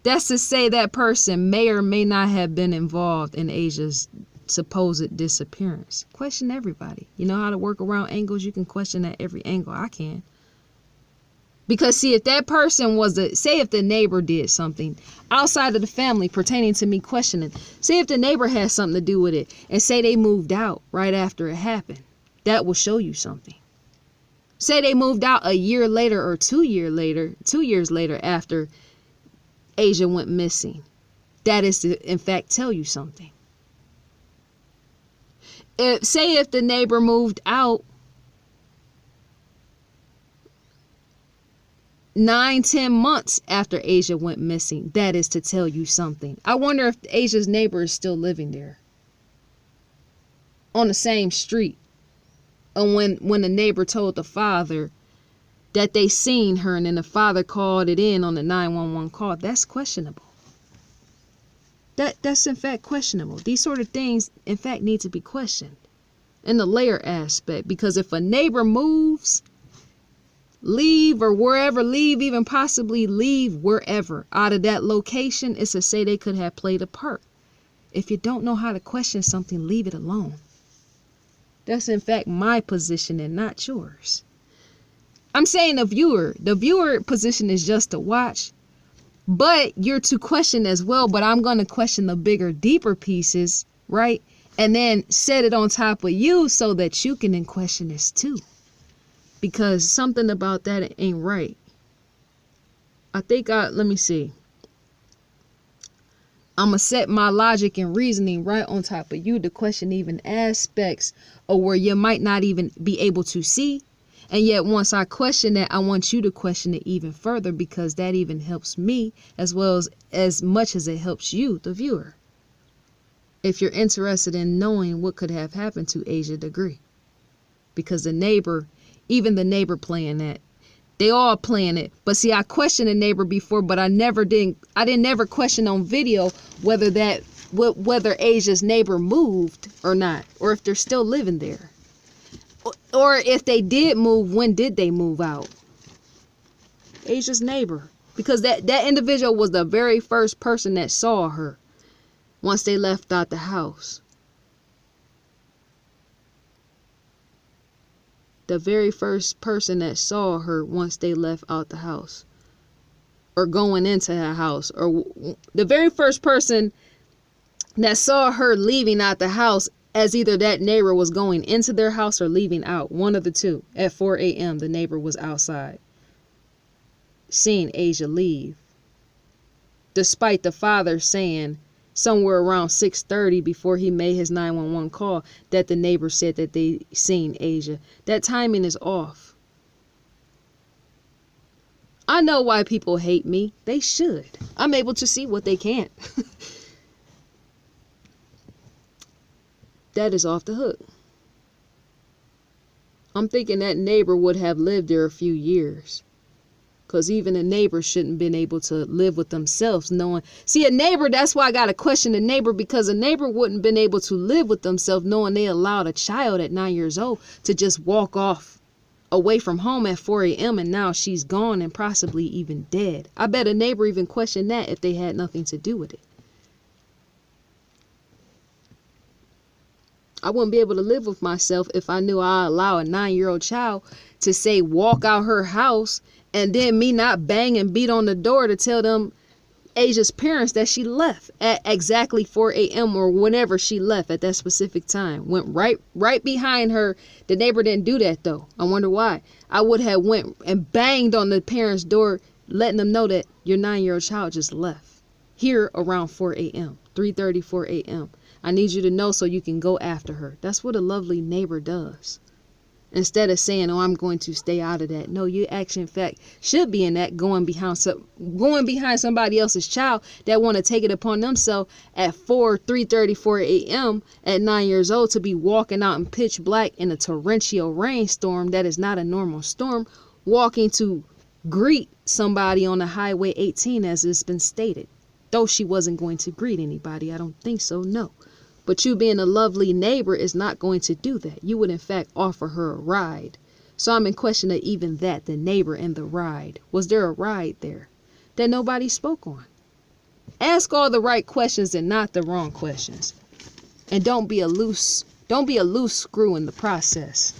that's to say that person may or may not have been involved in Asia's supposed disappearance. Question everybody. You know how to work around angles? You can question at every angle. I can. Because see, if that person was say if the neighbor did something outside of the family pertaining to me questioning, say if the neighbor had something to do with it, and say they moved out right after it happened, that will show you something. Say they moved out a year later or 2 years later after Asia went missing. That is to, in fact, tell you something. Say if the neighbor moved out 9-10 months after Asia went missing, that is to tell you something. I wonder if Asia's neighbor is still living there on the same street. And when the neighbor told the father that they seen her, and then the father called it in on the 911 call, that's questionable. That's in fact questionable. These sort of things, in fact, need to be questioned in the layer aspect. Because if a neighbor moves, leave or wherever, leave, even possibly leave wherever out of that location, it's to say they could have played a part. If you don't know how to question something, leave it alone. That's in fact my position and not yours. I'm saying the viewer position is just to watch, but you're to question as well. But I'm going to question the bigger, deeper pieces, right? And then set it on top of you so that you can then question this too. Because something about that ain't right. I think let me see. I'm going to set my logic and reasoning right on top of you to question even aspects of where you might not even be able to see. And yet once I question that, I want you to question it even further, because that even helps me as well as much as it helps you, the viewer. If you're interested in knowing what could have happened to Asia Degree. Because the neighbor, even the neighbor playing that, they all playing it. But see, I questioned the neighbor before, but I didn't never question on video whether Asia's neighbor moved or not, or if they're still living there. Or if they did move, when did they move out? Asia's neighbor. Because that individual was the very first person that saw her once they left out the house. The very first person that saw her once they left out the house. Or going into her house. Or the very first person that saw her leaving out the house, as either that neighbor was going into their house or leaving out. One of the two. At 4 a.m. the neighbor was outside, seeing Asia leave. Despite the father saying somewhere around 6:30 before he made his 911 call that the neighbor said that they seen Asia. That timing is off. I know why people hate me. They should. I'm able to see what they can't. That is off the hook. I'm thinking that neighbor would have lived there a few years. Because even a neighbor shouldn't have been able to live with themselves knowing. See, a neighbor, that's why I got to question a neighbor, because a neighbor wouldn't have been able to live with themselves knowing they allowed a child at 9 years old to just walk off away from home at 4 a.m. and now she's gone and possibly even dead. I bet a neighbor even questioned that if they had nothing to do with it. I wouldn't be able to live with myself if I knew I allow a 9-year-old child to say walk out her house and then me not bang and beat on the door to tell them, Asia's parents, that she left at exactly 4 a.m. or whenever she left at that specific time. Went right behind her. The neighbor didn't do that though. I wonder why. I would have went and banged on the parents' door, letting them know that your 9-year-old child just left here around 4 a.m. 3:30, 4 a.m. I need you to know so you can go after her. That's what a lovely neighbor does. Instead of saying, "Oh, I'm going to stay out of that." No, you actually, in fact, should be in that, going behind somebody else's child that want to take it upon themselves at 3:34 a.m. at 9 years old to be walking out in pitch black in a torrential rainstorm that is not a normal storm, walking to greet somebody on the Highway 18, as it's been stated. Though she wasn't going to greet anybody, I don't think so, no. But you being a lovely neighbor is not going to do that. You would in fact offer her a ride. So I'm in question of even that, the neighbor and the ride. Was there a ride there that nobody spoke on? Ask all the right questions and not the wrong questions. And don't be a loose screw in the process.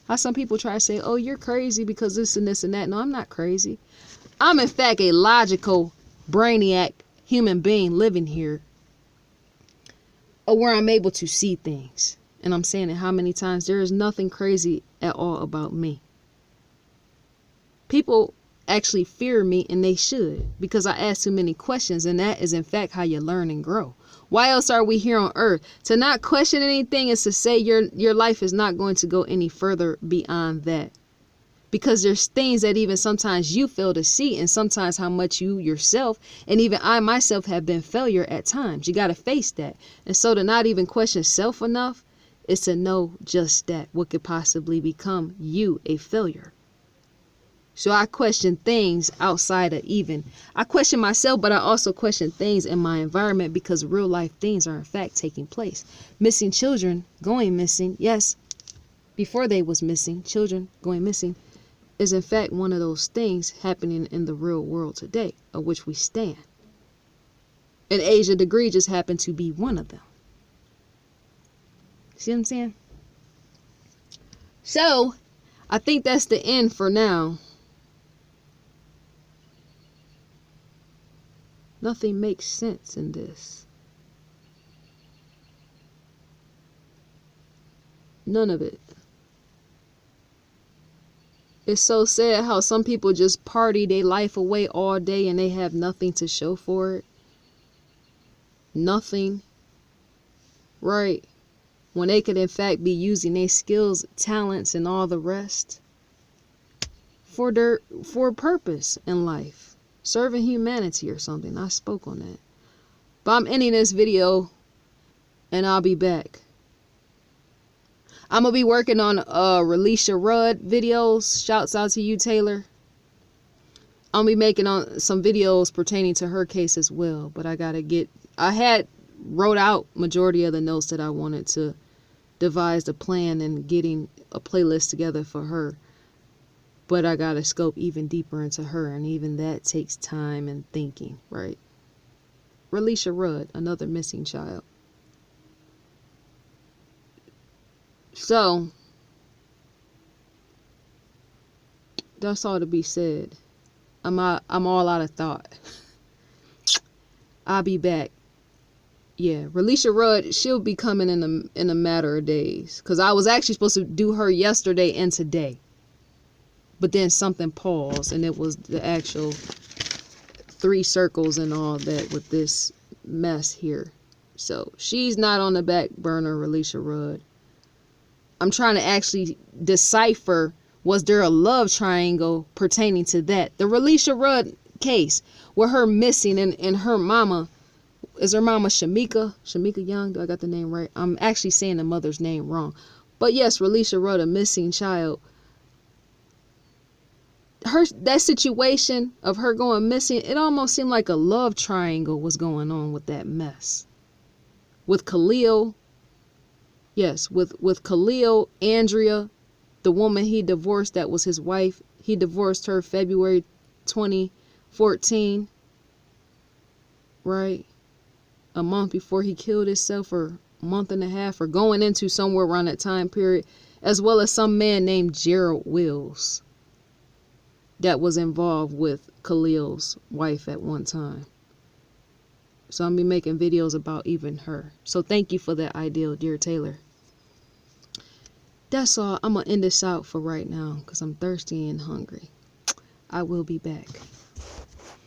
How some people try to say, "Oh, you're crazy because this and this and that." No, I'm not crazy. I'm in fact a logical, brainiac human being living here, where I'm able to see things. And I'm saying it how many times? There is nothing crazy at all about me. People actually fear me, and they should, because I ask too many questions, and that is in fact how you learn and grow. Why else are we here on earth? To not question anything is to say your life is not going to go any further beyond that. Because there's things that even sometimes you fail to see, and sometimes how much you yourself, and even I myself, have been failure at times. You got to face that. And so to not even question self enough is to know just that, what could possibly become you a failure. So I question things outside of I question myself, but I also question things in my environment, because real life things are in fact taking place. Missing children going missing, yes, before they was missing, children going missing, is in fact one of those things happening in the real world today, of which we stand. And Asia Degree just happened to be one of them. See what I'm saying? So, I think that's the end for now. Nothing makes sense in this. None of it. It's so sad how some people just party their life away all day and they have nothing to show for it. Nothing. Right. When they could in fact be using their skills, talents, and all the rest for a purpose in life. Serving humanity or something. I spoke on that. But I'm ending this video, and I'll be back. I'm going to be working on Relisha Rudd videos. Shouts out to you, Taylor. I'll be making on some videos pertaining to her case as well. But I had wrote out majority of the notes that I wanted to devise a plan and getting a playlist together for her. But I got to scope even deeper into her. And even that takes time and thinking, right? Relisha Rudd, another missing child. So, that's all to be said. I'm all out of thought. I'll be back. Yeah, Relisha Rudd, she'll be coming in a matter of days. Because I was actually supposed to do her yesterday and today. But then something paused, and it was the actual 3 circles and all that with this mess here. So, she's not on the back burner, Relisha Rudd. I'm trying to actually decipher, was there a love triangle pertaining to that? The Relisha Rudd case, with her missing and her mama, is her mama Shamika Young? Do I got the name right? I'm actually saying the mother's name wrong. But yes, Relisha Rudd, a missing child. That situation of her going missing, it almost seemed like a love triangle was going on with that mess. With Khalil. Yes, with Khalil, Andrea, the woman he divorced that was his wife. He divorced her February 2014. Right? A month before he killed himself, or a month and a half, or going into somewhere around that time period. As well as some man named Gerald Wills that was involved with Khalil's wife at one time. So I'm be making videos about even her. So thank you for that idea, dear Taylor. That's all. I'm going to end this out for right now because I'm thirsty and hungry. I will be back.